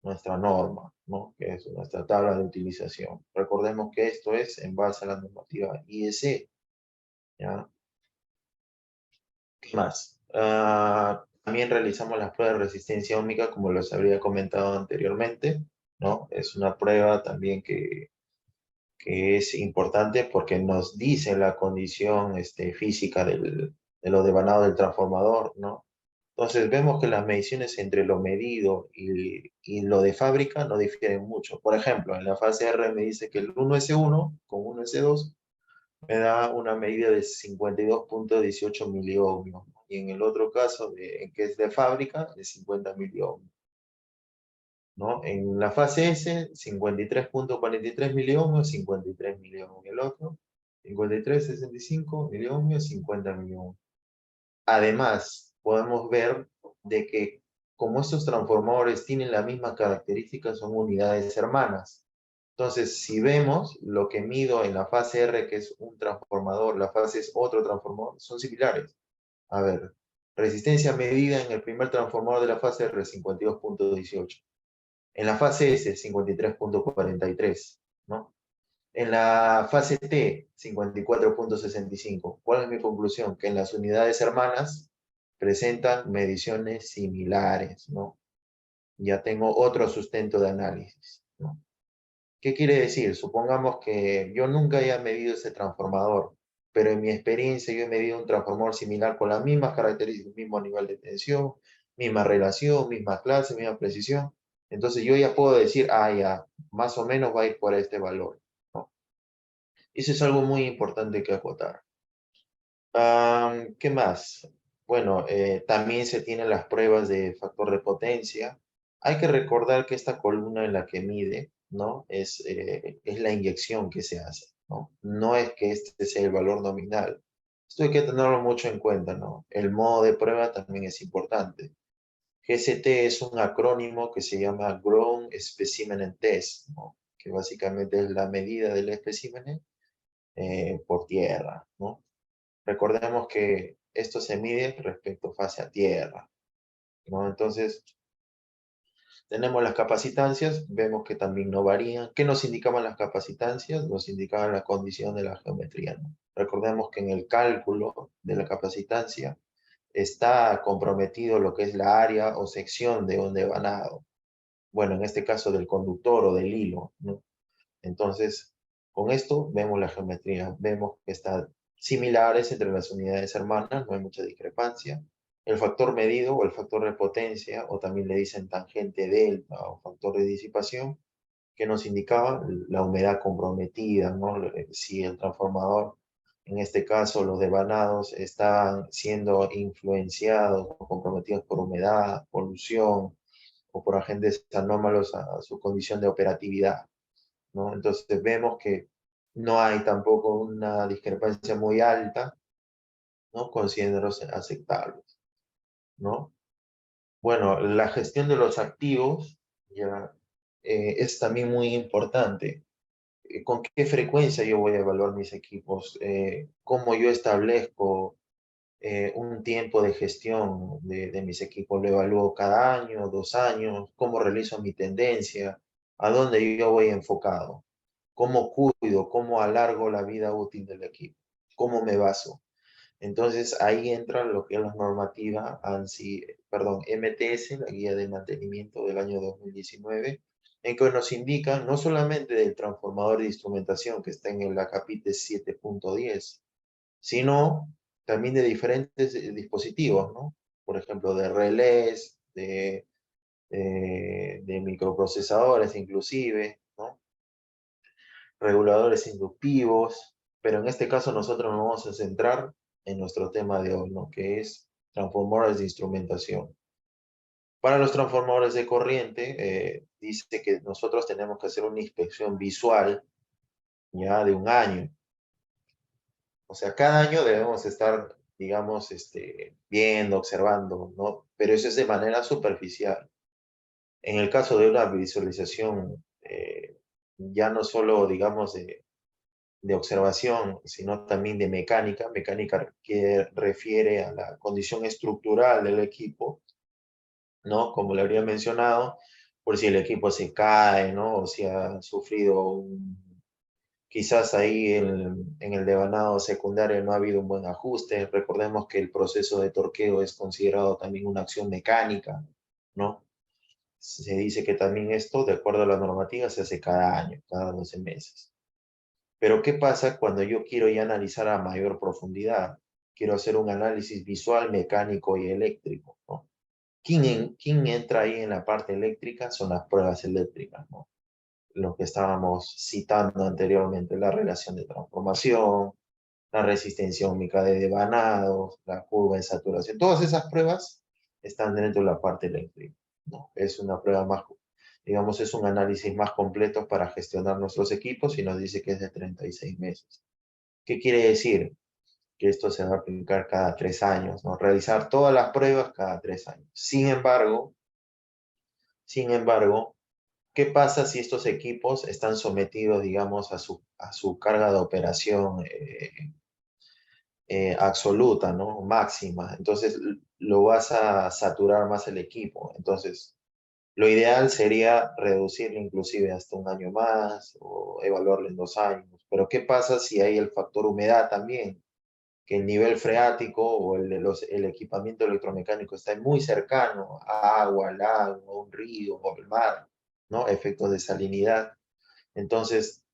nuestra norma, ¿no? Que es nuestra tabla de utilización. Recordemos que esto es en base a la normativa IEC, ¿ya? ¿Qué más? También realizamos las pruebas de resistencia óhmica, como les habría comentado anteriormente, ¿no? Es una prueba también que es importante porque nos dice la condición física de lo devanado del transformador, ¿no? Entonces vemos que las mediciones entre lo medido y lo de fábrica no difieren mucho. Por ejemplo, en la fase R me dice que el 1S1 con 1S2 me da una medida de 52.18 miliohmios, ¿no? Y en el otro caso, en que es de fábrica, de 50 miliohmios, ¿no? En la fase S, 53.43 miliohmios, 53 miliohmios. El otro, 53.65 miliohmios, 50 miliohmios. Además, podemos ver de que como estos transformadores tienen la misma característica, son unidades hermanas. Entonces, si vemos lo que mido en la fase R, que es un transformador, la fase es otro transformador, son similares. A ver, resistencia medida en el primer transformador de la fase R, 52.18. En la fase S, 53.43, ¿no? En la fase T, 54.65. ¿Cuál es mi conclusión? Que en las unidades hermanas presentan mediciones similares, ¿no? Ya tengo otro sustento de análisis, ¿no? ¿Qué quiere decir? Supongamos que yo nunca haya medido ese transformador, pero en mi experiencia yo he medido un transformador similar con las mismas características, mismo nivel de tensión, misma relación, misma clase, misma precisión. Entonces yo ya puedo decir, ah, ya, más o menos va a ir por este valor, ¿no? Eso es algo muy importante que acotar. ¿Qué más? Bueno, también se tienen las pruebas de factor de potencia. Hay que recordar que esta columna en la que mide, ¿no? Es la inyección que se hace, ¿no? No es que este sea el valor nominal. Esto hay que tenerlo mucho en cuenta, ¿no? El modo de prueba también es importante. GST es un acrónimo que se llama Ground Specimen Test, ¿no? Que básicamente es la medida del espécimen por tierra, ¿no? Recordemos que esto se mide respecto fase a tierra, ¿no? Entonces, tenemos las capacitancias, vemos que también no varían. ¿Qué nos indicaban las capacitancias? Nos indicaban la condición de la geometría, ¿no? Recordemos que en el cálculo de la capacitancia está comprometido lo que es la área o sección de un devanado. Bueno, en este caso del conductor o del hilo, ¿no? Entonces, con esto vemos la geometría, vemos que están similares entre las unidades hermanas, no hay mucha discrepancia. El factor medido o el factor de potencia, o también le dicen tangente delta o factor de disipación, que nos indicaba la humedad comprometida, ¿no? Si el transformador, en este caso los devanados, están siendo influenciados o comprometidos por humedad, polución o por agentes anómalos a su condición de operatividad, ¿no? Entonces vemos que no hay tampoco una discrepancia muy alta, ¿no? Considerados aceptables, ¿no? Bueno, la gestión de los activos ya es también muy importante. ¿Con qué frecuencia yo voy a evaluar mis equipos? ¿Cómo yo establezco un tiempo de gestión de mis equipos. Lo evalúo cada año, 2 años, cómo realizo mi tendencia, a dónde yo voy enfocado, cómo cuido, cómo alargo la vida útil del equipo, cómo me baso. Entonces ahí entra lo que es la normativa ANSI, perdón, MTS, la guía de mantenimiento del año 2019, en que nos indica no solamente del transformador de instrumentación que está en el ACAPITE 7.10, sino también de diferentes dispositivos, ¿no? Por ejemplo, de relés, de microprocesadores inclusive, ¿no? Reguladores inductivos, pero en este caso nosotros nos vamos a centrar en nuestro tema de hoy, ¿no? Que es transformadores de instrumentación. Para los transformadores de corriente, dice que nosotros tenemos que hacer una inspección visual ya de 1 año. O sea, cada año debemos estar, digamos, viendo, observando, ¿no? Pero eso es de manera superficial. En el caso de una visualización, ya no solo, digamos, de observación, sino también de mecánica, mecánica que refiere a la condición estructural del equipo, ¿no? Como le habría mencionado, por si el equipo se cae, ¿no? O si ha sufrido quizás ahí en el devanado secundario no ha habido un buen ajuste. Recordemos que el proceso de torqueo es considerado también una acción mecánica, ¿no? Se dice que también esto, de acuerdo a la normativa, se hace cada año, cada 12 meses. Pero ¿qué pasa cuando yo quiero ya analizar a mayor profundidad? Quiero hacer un análisis visual, mecánico y eléctrico, ¿no? ¿Quién entra ahí en la parte eléctrica? Son las pruebas eléctricas, ¿no? Lo que estábamos citando anteriormente, la relación de transformación, la resistencia ómica de devanados, la curva de saturación. Todas esas pruebas están dentro de la parte eléctrica, ¿no? Es una prueba más, digamos, es un análisis más completo para gestionar nuestros equipos y nos dice que es de 36 meses. ¿Qué quiere decir? Que esto se va a aplicar cada 3 años, ¿no? Realizar todas las pruebas cada 3 años. Sin embargo, ¿qué pasa si estos equipos están sometidos, digamos, a su carga de operación absoluta, ¿no? Máxima? Entonces, lo vas a saturar más el equipo. Entonces, lo ideal sería reducirlo inclusive hasta 1 año más o evaluarlo en 2 años. Pero ¿qué pasa si hay el factor humedad también? Que el nivel freático o el equipamiento electromecánico está muy cercano a agua, al lago, a un río o al mar, ¿no? Efectos de salinidad. Entonces,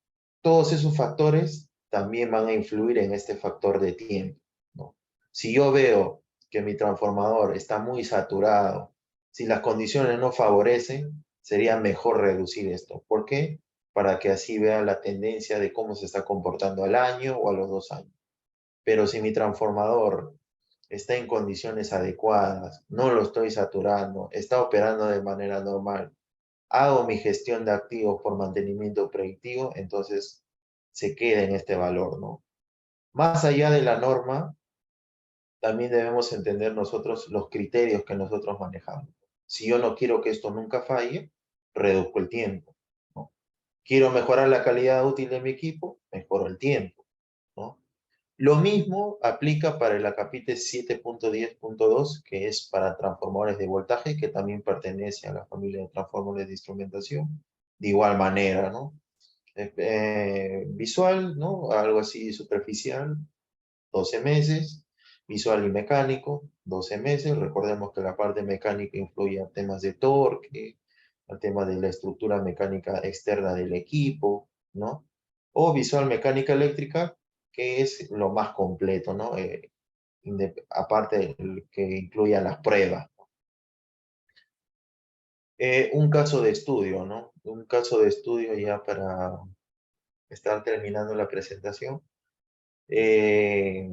todos esos factores también van a influir en este factor de tiempo, ¿no? Si yo veo que mi transformador está muy saturado, si las condiciones no favorecen, sería mejor reducir esto. ¿Por qué? Para que así vea la tendencia de cómo se está comportando al año o a los 2 años. Pero si mi transformador está en condiciones adecuadas, no lo estoy saturando, está operando de manera normal, hago mi gestión de activos por mantenimiento predictivo, entonces se queda en este valor, ¿no? Más allá de la norma, también debemos entender nosotros los criterios que nosotros manejamos. Si yo no quiero que esto nunca falle, reduzco el tiempo, ¿no? Quiero mejorar la calidad útil de mi equipo, mejoro el tiempo, ¿no? Lo mismo aplica para el ACAPITE 7.10.2, que es para transformadores de voltaje, que también pertenece a la familia de transformadores de instrumentación. De igual manera, ¿no? Visual, ¿no? Algo así superficial, 12 meses. Visual y mecánico, 12 meses. Recordemos que la parte mecánica influye a temas de torque, al tema de la estructura mecánica externa del equipo, ¿no? O visual mecánica eléctrica, que es lo más completo, ¿no? Aparte que incluya las pruebas. Un caso de estudio, ¿no? Un caso de estudio ya para estar terminando la presentación. Eh,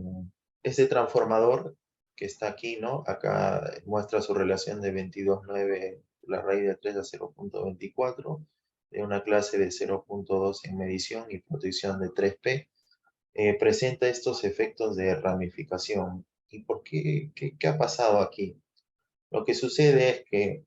este transformador que está aquí, ¿no? Acá muestra su relación de 22,9, la raíz de 3 a 0.24, de una clase de 0.2 en medición y protección de 3P. Presenta estos efectos de ramificación. ¿Y por qué? ¿Qué ha pasado aquí? Lo que sucede es que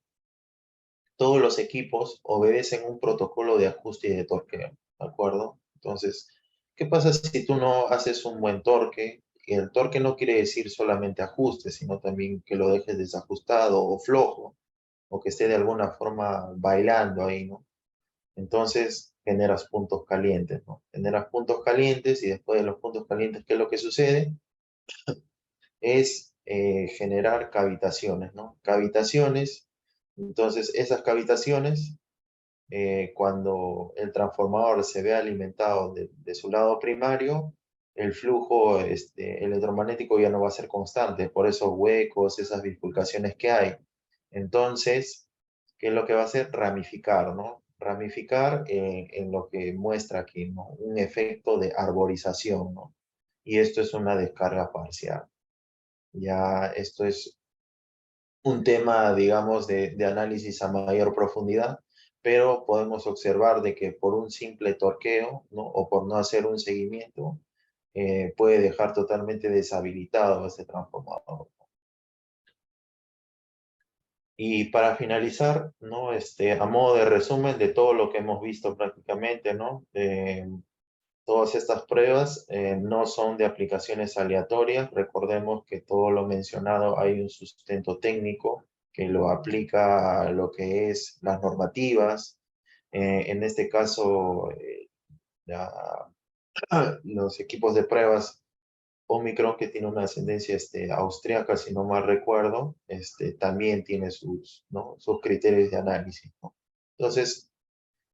todos los equipos obedecen un protocolo de ajuste y de torqueo, ¿de acuerdo? Entonces, ¿qué pasa si tú no haces un buen torque Y el torque no quiere decir solamente ajuste, sino también que lo dejes desajustado o flojo, o que esté de alguna forma bailando ahí, ¿no? Entonces generas puntos calientes, ¿no? Generas puntos calientes y después de los puntos calientes, ¿qué es lo que sucede? Es generar cavitaciones, ¿no? Cavitaciones, entonces esas cavitaciones, cuando el transformador se ve alimentado de su lado primario, el flujo electromagnético ya no va a ser constante, por esos huecos, esas bifurcaciones que hay. Entonces, ¿qué es lo que va a hacer? Ramificar, ¿no? Ramificar en lo que muestra aquí, ¿no? Un efecto de arborización, ¿no? Y esto es una descarga parcial. Ya esto es un tema, digamos, de análisis a mayor profundidad, pero podemos observar de que por un simple torqueo, ¿no? O por no hacer un seguimiento, puede dejar totalmente deshabilitado este transformador. Y para finalizar, ¿no? A modo de resumen de todo lo que hemos visto prácticamente, ¿no? Todas estas pruebas no son de aplicaciones aleatorias. Recordemos que todo lo mencionado hay un sustento técnico que lo aplica a lo que es las normativas. En este caso, los equipos de pruebas Omicron, que tiene una ascendencia austríaca, si no mal recuerdo, también tiene sus, ¿no? sus criterios de análisis, ¿no? Entonces,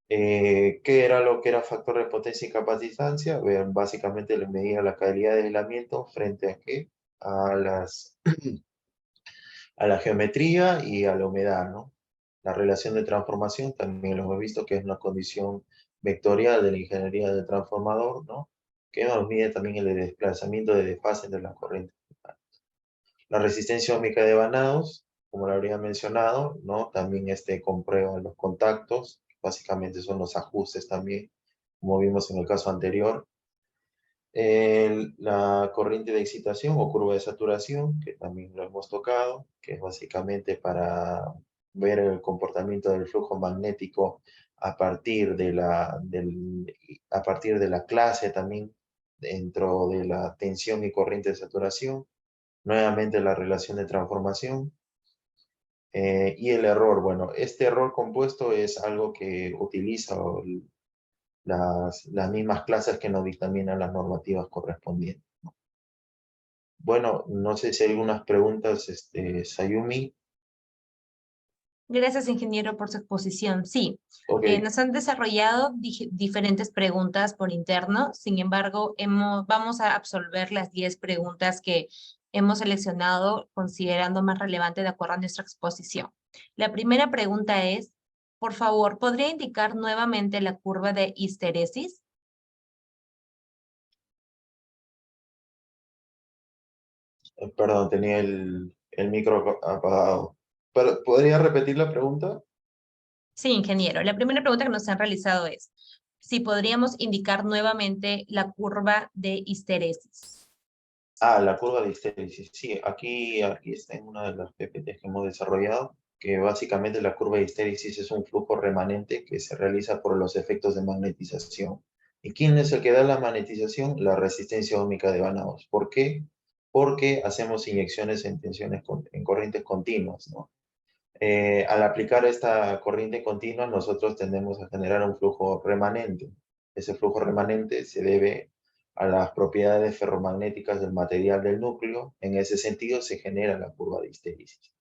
¿qué era lo que era factor de potencia y capacitancia? Básicamente le medía la calidad de aislamiento frente a qué? A a la geometría y a la humedad, ¿no? La relación de transformación también lo hemos visto que es una condición vectorial de la ingeniería del transformador, ¿no? Que nos mide también el desplazamiento de desfase de las corrientes. La resistencia óhmica de vanados, como lo habría mencionado, ¿no? También comprueba los contactos, básicamente son los ajustes también, como vimos en el caso anterior. La corriente de excitación o curva de saturación, que también lo hemos tocado, que es básicamente para ver el comportamiento del flujo magnético a partir de a partir de la clase también dentro de la tensión y corriente de saturación. Nuevamente la relación de transformación. Y el error, bueno, este error compuesto es algo que utiliza las mismas clases que nos dictaminan las normativas correspondientes. Bueno, no sé si hay algunas preguntas, Sayumi. Gracias, ingeniero, por su exposición. Sí, Ok, nos han desarrollado diferentes preguntas por interno. Sin embargo, vamos a absolver las 10 preguntas que hemos seleccionado considerando más relevante de acuerdo a nuestra exposición. La primera pregunta es, por favor, ¿podría indicar nuevamente la curva de histeresis? perdón, tenía el micro apagado. Pero, ¿podría repetir la pregunta? Sí, ingeniero. La primera pregunta que nos han realizado es, si podríamos indicar nuevamente la curva de histeresis. Ah, la curva de histéresis. Sí, aquí está en una de las PPTs que hemos desarrollado, que básicamente la curva de histéresis es un flujo remanente que se realiza por los efectos de magnetización. ¿Y quién es el que da la magnetización? La resistencia óhmica de vanados. ¿Por qué? Porque hacemos inyecciones en en corrientes continuas, ¿no? Al aplicar esta corriente continua, nosotros tendemos a generar un flujo remanente. Ese flujo remanente se debe a las propiedades ferromagnéticas del material del núcleo. En ese sentido, se genera la curva de histéresis.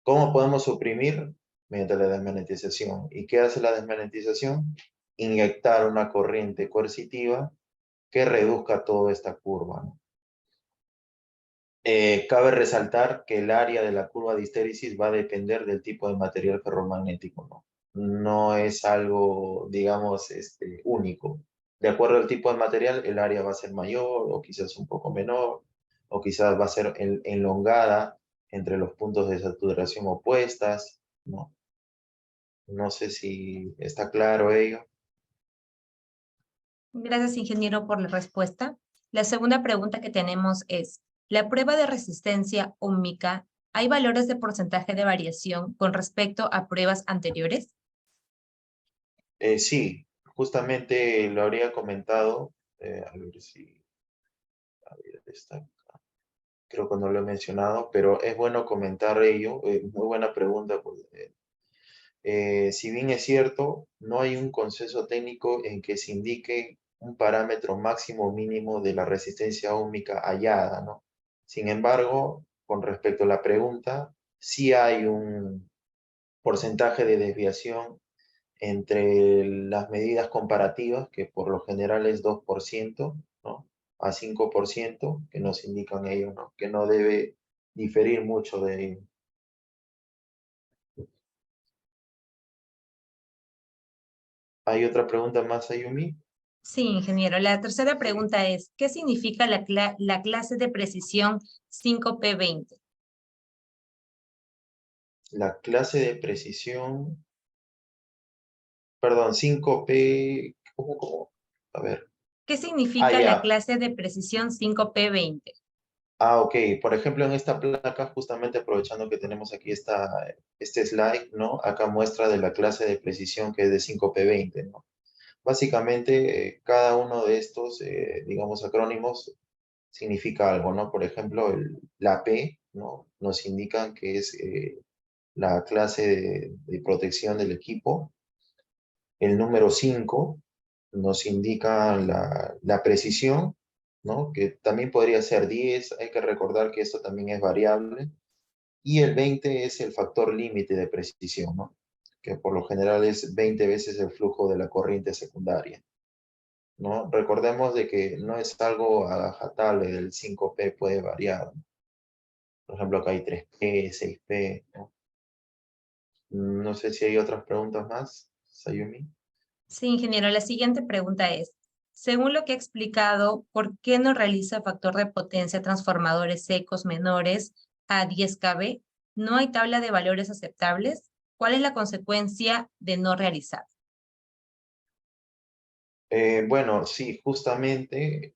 ¿Cómo podemos suprimir? Mediante la desmagnetización. ¿Y qué hace la desmagnetización? Inyectar una corriente coercitiva que reduzca toda esta curva, ¿no? Cabe resaltar que el área de la curva de histéresis va a depender del tipo de material ferromagnético, ¿no? No es algo, digamos, único. De acuerdo al tipo de material, el área va a ser mayor o quizás un poco menor, o quizás va a ser elongada entre los puntos de saturación opuestas, ¿no? No sé si está claro ello. Gracias, ingeniero, por la respuesta. La segunda pregunta que tenemos es, ¿la prueba de resistencia óhmica, hay valores de porcentaje de variación con respecto a pruebas anteriores? Sí, justamente lo habría comentado, a ver si... A ver, está acá. Creo que no lo he mencionado, pero es bueno comentar ello. Muy buena pregunta. Pues, si bien es cierto, no hay un consenso técnico en que se indique un parámetro máximo o mínimo de la resistencia óhmica hallada, ¿no? Sin embargo, con respecto a la pregunta, sí hay un porcentaje de desviación entre las medidas comparativas, que por lo general es 2%, ¿no? A 5%, que nos indican ellos, ¿no? Que no debe diferir mucho de ello. ¿Hay otra pregunta más, Ayumi? Sí, ingeniero. La tercera pregunta es, ¿qué significa la clase de precisión 5P20? La clase de precisión, perdón, 5P, ¿cómo? A ver, ¿Qué ah, significa la ya, clase de precisión 5P20? ok, por ejemplo, en esta placa, justamente aprovechando que tenemos aquí este slide, ¿no? Acá muestra de la clase de precisión que es de 5P20, ¿no? Básicamente, cada uno de estos, digamos, acrónimos significa algo, ¿no? Por ejemplo, la P, ¿no? Nos indican que es la clase de protección del equipo. El número 5 nos indica la precisión, ¿no? Que también podría ser 10. Hay que recordar que esto también es variable. Y el 20 es el factor límite de precisión, ¿no? Que por lo general es 20 veces el flujo de la corriente secundaria, ¿no? Recordemos de que no es algo agajatable, el 5P puede variar. Por ejemplo, acá hay 3P, 6P, ¿no? No sé si hay otras preguntas más, Sayumi. Sí, ingeniero. La siguiente pregunta es, según lo que ha explicado, ¿por qué no realiza factor de potencia transformadores secos menores a 10 kV? ¿No hay tabla de valores aceptables? ¿Cuál es la consecuencia de no realizar? Bueno, sí, justamente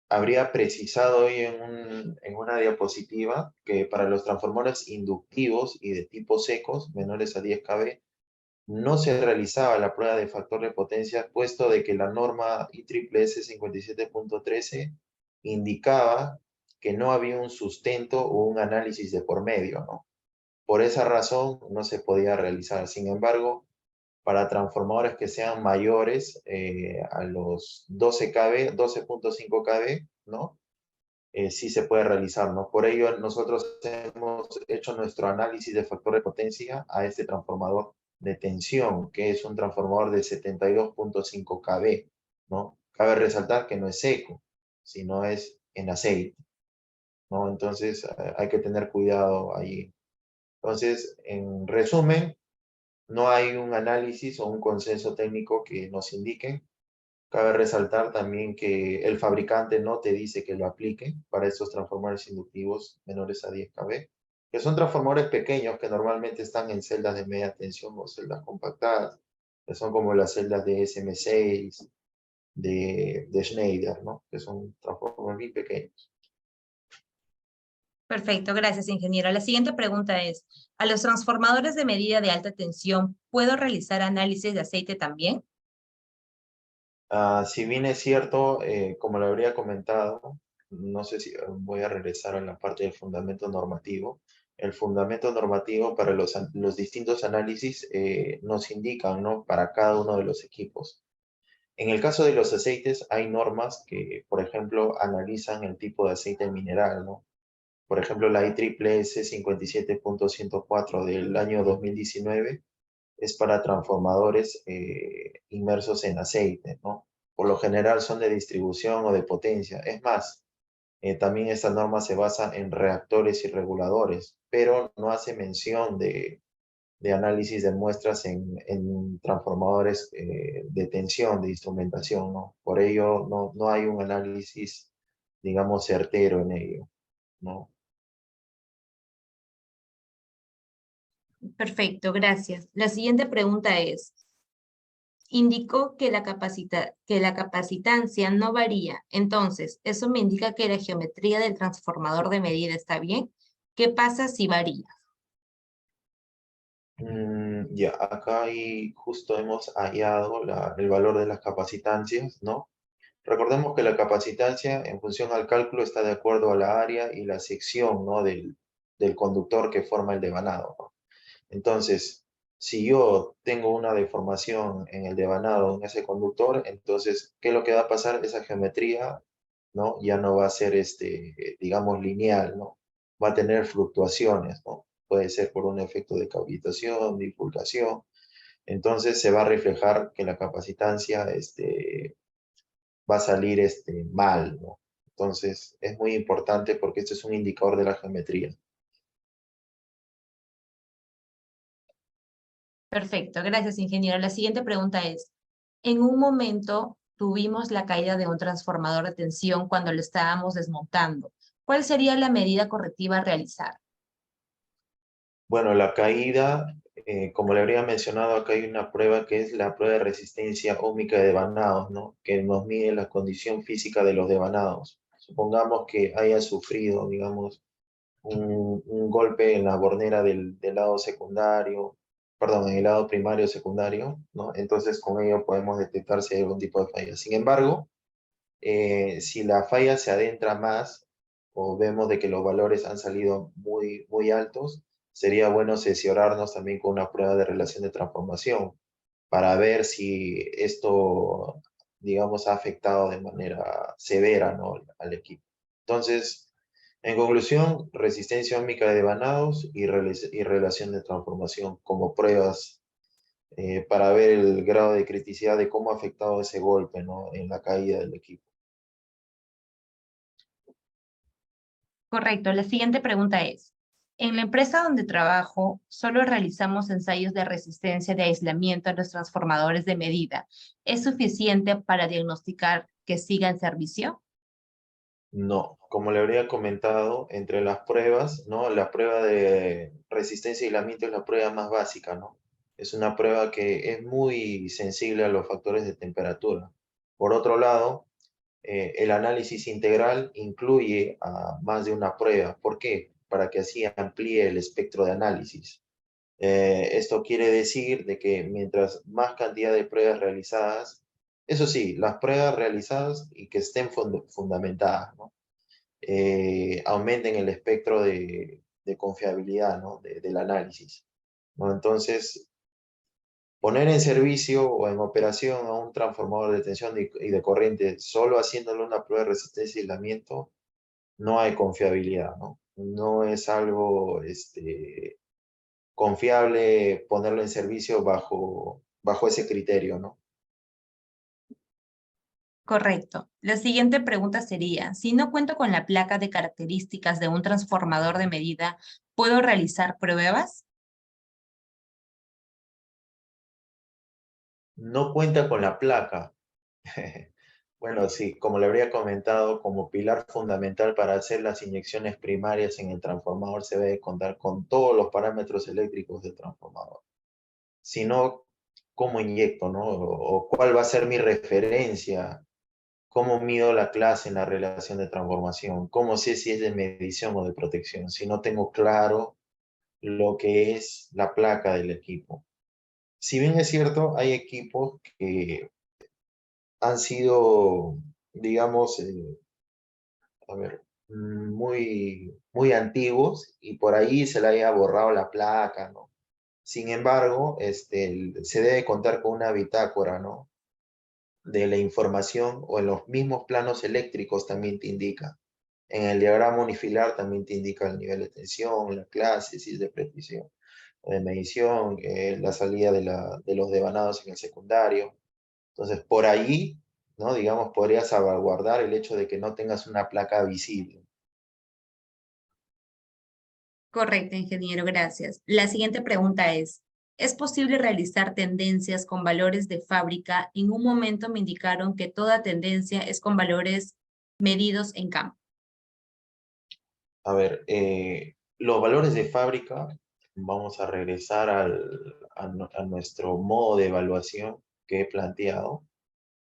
habría precisado hoy en una diapositiva que para los transformadores inductivos y de tipo secos, menores a 10 kV, no se realizaba la prueba de factor de potencia, puesto de que la norma IEEE 57.13 indicaba que no había un sustento o un análisis de por medio, ¿no? Por esa razón no se podía realizar. Sin embargo, para transformadores que sean mayores a los 12 kV, 12.5 kV, ¿no? Sí se puede realizar, ¿no? Por ello, nosotros hemos hecho nuestro análisis de factor de potencia a este transformador de tensión, que es un transformador de 72.5 kV, ¿no? Cabe resaltar que no es seco, sino es en aceite, ¿no? Entonces, hay que tener cuidado ahí. Entonces, en resumen, no hay un análisis o un consenso técnico que nos indique. Cabe resaltar también que el fabricante no te dice que lo aplique para estos transformadores inductivos menores a 10 kV, que son transformadores pequeños que normalmente están en celdas de media tensión o celdas compactadas, que son como las celdas de SM6, de Schneider, ¿no? Que son transformadores muy pequeños. Perfecto, gracias, ingeniero. La siguiente pregunta es, ¿a los transformadores de medida de alta tensión puedo realizar análisis de aceite también? Si bien es cierto, como lo habría comentado, no sé si voy a regresar a la parte del fundamento normativo. El fundamento normativo para los distintos análisis nos indican, ¿no? Para cada uno de los equipos. En el caso de los aceites, hay normas que, por ejemplo, analizan el tipo de aceite mineral, ¿no? Por ejemplo, la IEEE 57.104 del año 2019 es para transformadores inmersos en aceite, ¿no? Por lo general son de distribución o de potencia. Es más, también esta norma se basa en reactores y reguladores, pero no hace mención de análisis de muestras en transformadores de tensión, de instrumentación, ¿no? Por ello, no hay un análisis, digamos, certero en ello, ¿no? Perfecto, gracias. La siguiente pregunta es, indicó que que la capacitancia no varía. Entonces, ¿eso me indica que la geometría del transformador de medida está bien? ¿Qué pasa si varía? Ya, acá justo hemos hallado el valor de las capacitancias, ¿no? Recordemos que la capacitancia en función al cálculo está de acuerdo a la área y la sección, ¿no? del conductor que forma el devanado, ¿no? Entonces, si yo tengo una deformación en el devanado, en ese conductor, entonces, ¿qué es lo que va a pasar? Esa geometría, ¿no? Ya no va a ser, digamos, lineal, ¿no? Va a tener fluctuaciones, ¿no? Puede ser por un efecto de cavitación, bifurcación. Entonces, se va a reflejar que la capacitancia, va a salir, mal, ¿no? Entonces, es muy importante porque este es un indicador de la geometría. Perfecto, gracias, ingeniero. La siguiente pregunta es, en un momento tuvimos la caída de un transformador de tensión cuando lo estábamos desmontando. ¿Cuál sería la medida correctiva a realizar? Bueno, la caída, como le habría mencionado, acá hay una prueba que es la prueba de resistencia óhmica de devanados, ¿no? Que nos mide la condición física de los devanados. Supongamos que haya sufrido, digamos, un golpe en la bornera del lado secundario, perdón, en el lado primario o secundario, ¿no? Entonces con ello podemos detectar si hay algún tipo de falla. Sin embargo, si la falla se adentra más o vemos de que los valores han salido muy, muy altos, sería bueno sesionarnos también con una prueba de relación de transformación para ver si esto, digamos, ha afectado de manera severa, ¿no? al equipo. Entonces, en conclusión, resistencia óhmica de devanados y relación de transformación como pruebas para ver el grado de criticidad de cómo ha afectado ese golpe, ¿no? en la caída del equipo. Correcto, la siguiente pregunta es, en la empresa donde trabajo, solo realizamos ensayos de resistencia de aislamiento a los transformadores de medida. ¿Es suficiente para diagnosticar que siga en servicio? No, como le habría comentado, entre las pruebas, ¿no? La prueba de resistencia y aislamiento es la prueba más básica, ¿no? Es una prueba que es muy sensible a los factores de temperatura. Por otro lado, el análisis integral incluye a más de una prueba. ¿Por qué? Para que así amplíe el espectro de análisis. Esto quiere decir de que mientras más cantidad de pruebas realizadas, eso sí, las pruebas realizadas y que estén fundamentadas, ¿no? Aumenten el espectro de confiabilidad, ¿no? del análisis, ¿no? Entonces, poner en servicio o en operación a un transformador de tensión y de corriente solo haciéndole una prueba de resistencia y aislamiento, no hay confiabilidad, ¿no? No es algo confiable ponerlo en servicio bajo ese criterio, ¿no? Correcto. La siguiente pregunta sería, si no cuento con la placa de características de un transformador de medida, ¿puedo realizar pruebas? No cuenta con la placa. Bueno, sí, como le habría comentado, como pilar fundamental para hacer las inyecciones primarias en el transformador se debe contar con todos los parámetros eléctricos del transformador. Si no, ¿cómo inyecto, no? O cuál va a ser mi referencia, cómo mido la clase en la relación de transformación, cómo sé si es de medición o de protección, si no tengo claro lo que es la placa del equipo. Si bien es cierto, hay equipos que han sido, digamos, a ver, muy antiguos y por ahí se le haya borrado la placa, ¿no? Sin embargo, se debe contar con una bitácora, ¿no? De la información o en los mismos planos eléctricos también te indica. En el diagrama unifilar también te indica el nivel de tensión, la clase, si es de precisión o de medición, la salida de los devanados en el secundario. Entonces, por ahí, ¿no? Digamos, podría salvaguardar el hecho de que no tengas una placa visible. Correcto, ingeniero, gracias. La siguiente pregunta ¿es posible realizar tendencias con valores de fábrica? En un momento me indicaron que toda tendencia es con valores medidos en campo. A ver, los valores de fábrica, vamos a regresar a nuestro modo de evaluación que he planteado,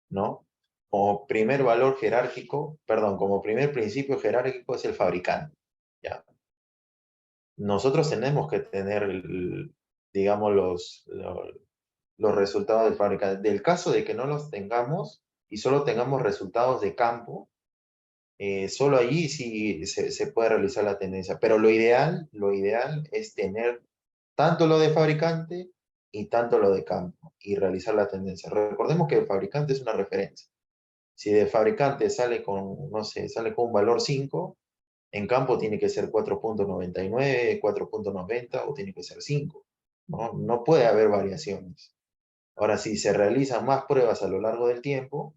¿no? Como primer valor jerárquico, perdón, como primer principio jerárquico es el fabricante, ¿ya? Nosotros tenemos que tener, digamos, los resultados del fabricante. Del caso de que no los tengamos, y solo tengamos resultados de campo, solo allí sí se puede realizar la tendencia. Pero lo ideal es tener tanto lo de fabricante y tanto lo de campo y realizar la tendencia. Recordemos que el fabricante es una referencia. Si de fabricante sale con, no sé, sale con un valor 5, en campo tiene que ser 4.99, 4.90 o tiene que ser 5. ¿No? No puede haber variaciones. Ahora, si se realizan más pruebas a lo largo del tiempo,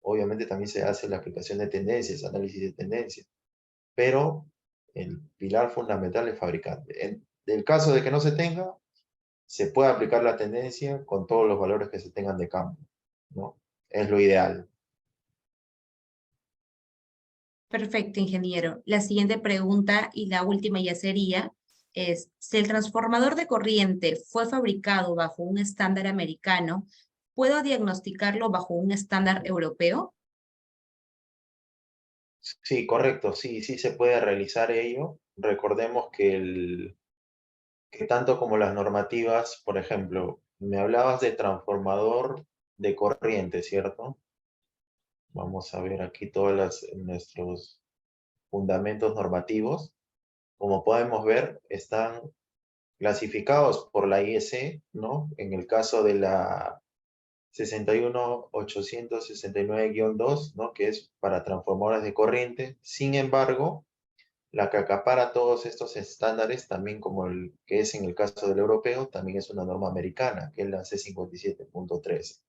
obviamente también se hace la aplicación de tendencias, análisis de tendencias. Pero el pilar fundamental es fabricante. En el caso de que no se tenga, se puede aplicar la tendencia con todos los valores que se tengan de campo, ¿no? Es lo ideal. Perfecto, ingeniero. La siguiente pregunta y la última ya sería, es, si el transformador de corriente fue fabricado bajo un estándar americano, ¿puedo diagnosticarlo bajo un estándar europeo? Sí, correcto, sí se puede realizar ello. Recordemos que tanto como las normativas, por ejemplo, me hablabas de transformador de corriente, ¿cierto? Vamos a ver aquí todos nuestros fundamentos normativos. Como podemos ver, están clasificados por la IEC, ¿no? En el caso de la 61869-2, ¿no? Que es para transformadores de corriente. Sin embargo, la que acapara todos estos estándares, también como el que es en el caso del europeo, también es una norma americana, que es la C57.3.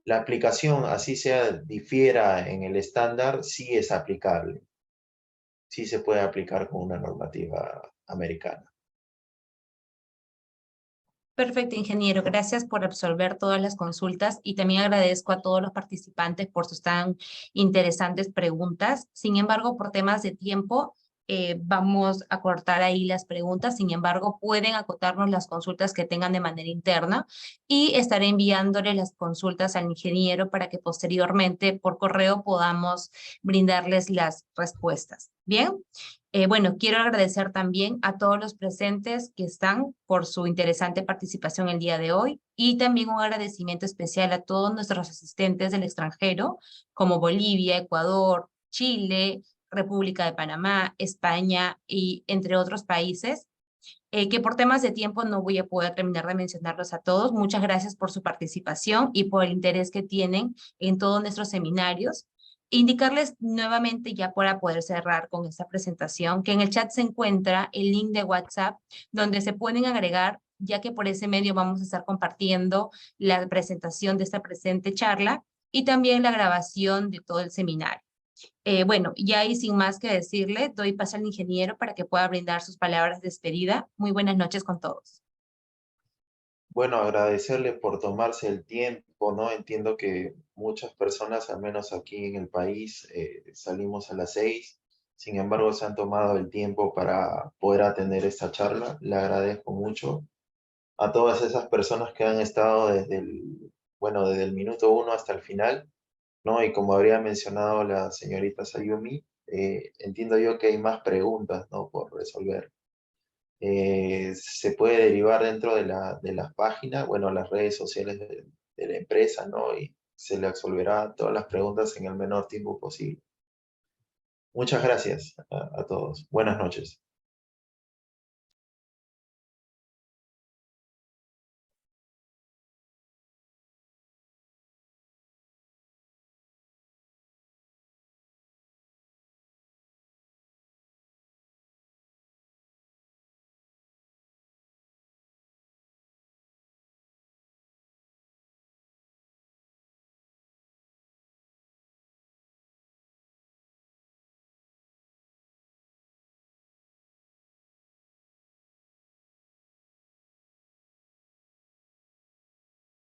La aplicación, así sea, difiera en el estándar, sí es aplicable. Sí se puede aplicar con una normativa americana. Perfecto, ingeniero. Gracias por absolver todas las consultas y también agradezco a todos los participantes por sus tan interesantes preguntas. Sin embargo, por temas de tiempo, vamos a cortar ahí las preguntas. Sin embargo, pueden acotarnos las consultas que tengan de manera interna y estaré enviándole las consultas al ingeniero para que posteriormente por correo podamos brindarles las respuestas. ¿Bien? Bueno, quiero agradecer también a todos los presentes que están por su interesante participación el día de hoy y también un agradecimiento especial a todos nuestros asistentes del extranjero, como Bolivia, Ecuador, Chile, República de Panamá, España y entre otros países, que por temas de tiempo no voy a poder terminar de mencionarlos a todos. Muchas gracias por su participación y por el interés que tienen en todos nuestros seminarios. Indicarles nuevamente ya para poder cerrar con esta presentación que en el chat se encuentra el link de WhatsApp donde se pueden agregar, ya que por ese medio vamos a estar compartiendo la presentación de esta presente charla y también la grabación de todo el seminario. Bueno, ya y sin más que decirle, doy paso al ingeniero para que pueda brindar sus palabras de despedida. Muy buenas noches con todos. Bueno, agradecerle por tomarse el tiempo, ¿no? Entiendo que muchas personas, al menos aquí en el país, salimos a las 6. Sin embargo, se han tomado el tiempo para poder atender esta charla. Le agradezco mucho a todas esas personas que han estado desde el minuto 1 hasta el final, ¿no? Y como habría mencionado la señorita Sayumi, entiendo yo que hay más preguntas, ¿no? Por resolver. Se puede derivar dentro de las páginas, bueno, las redes sociales de la empresa, ¿no? Y se le absolverá todas las preguntas en el menor tiempo posible. Muchas gracias a todos. Buenas noches.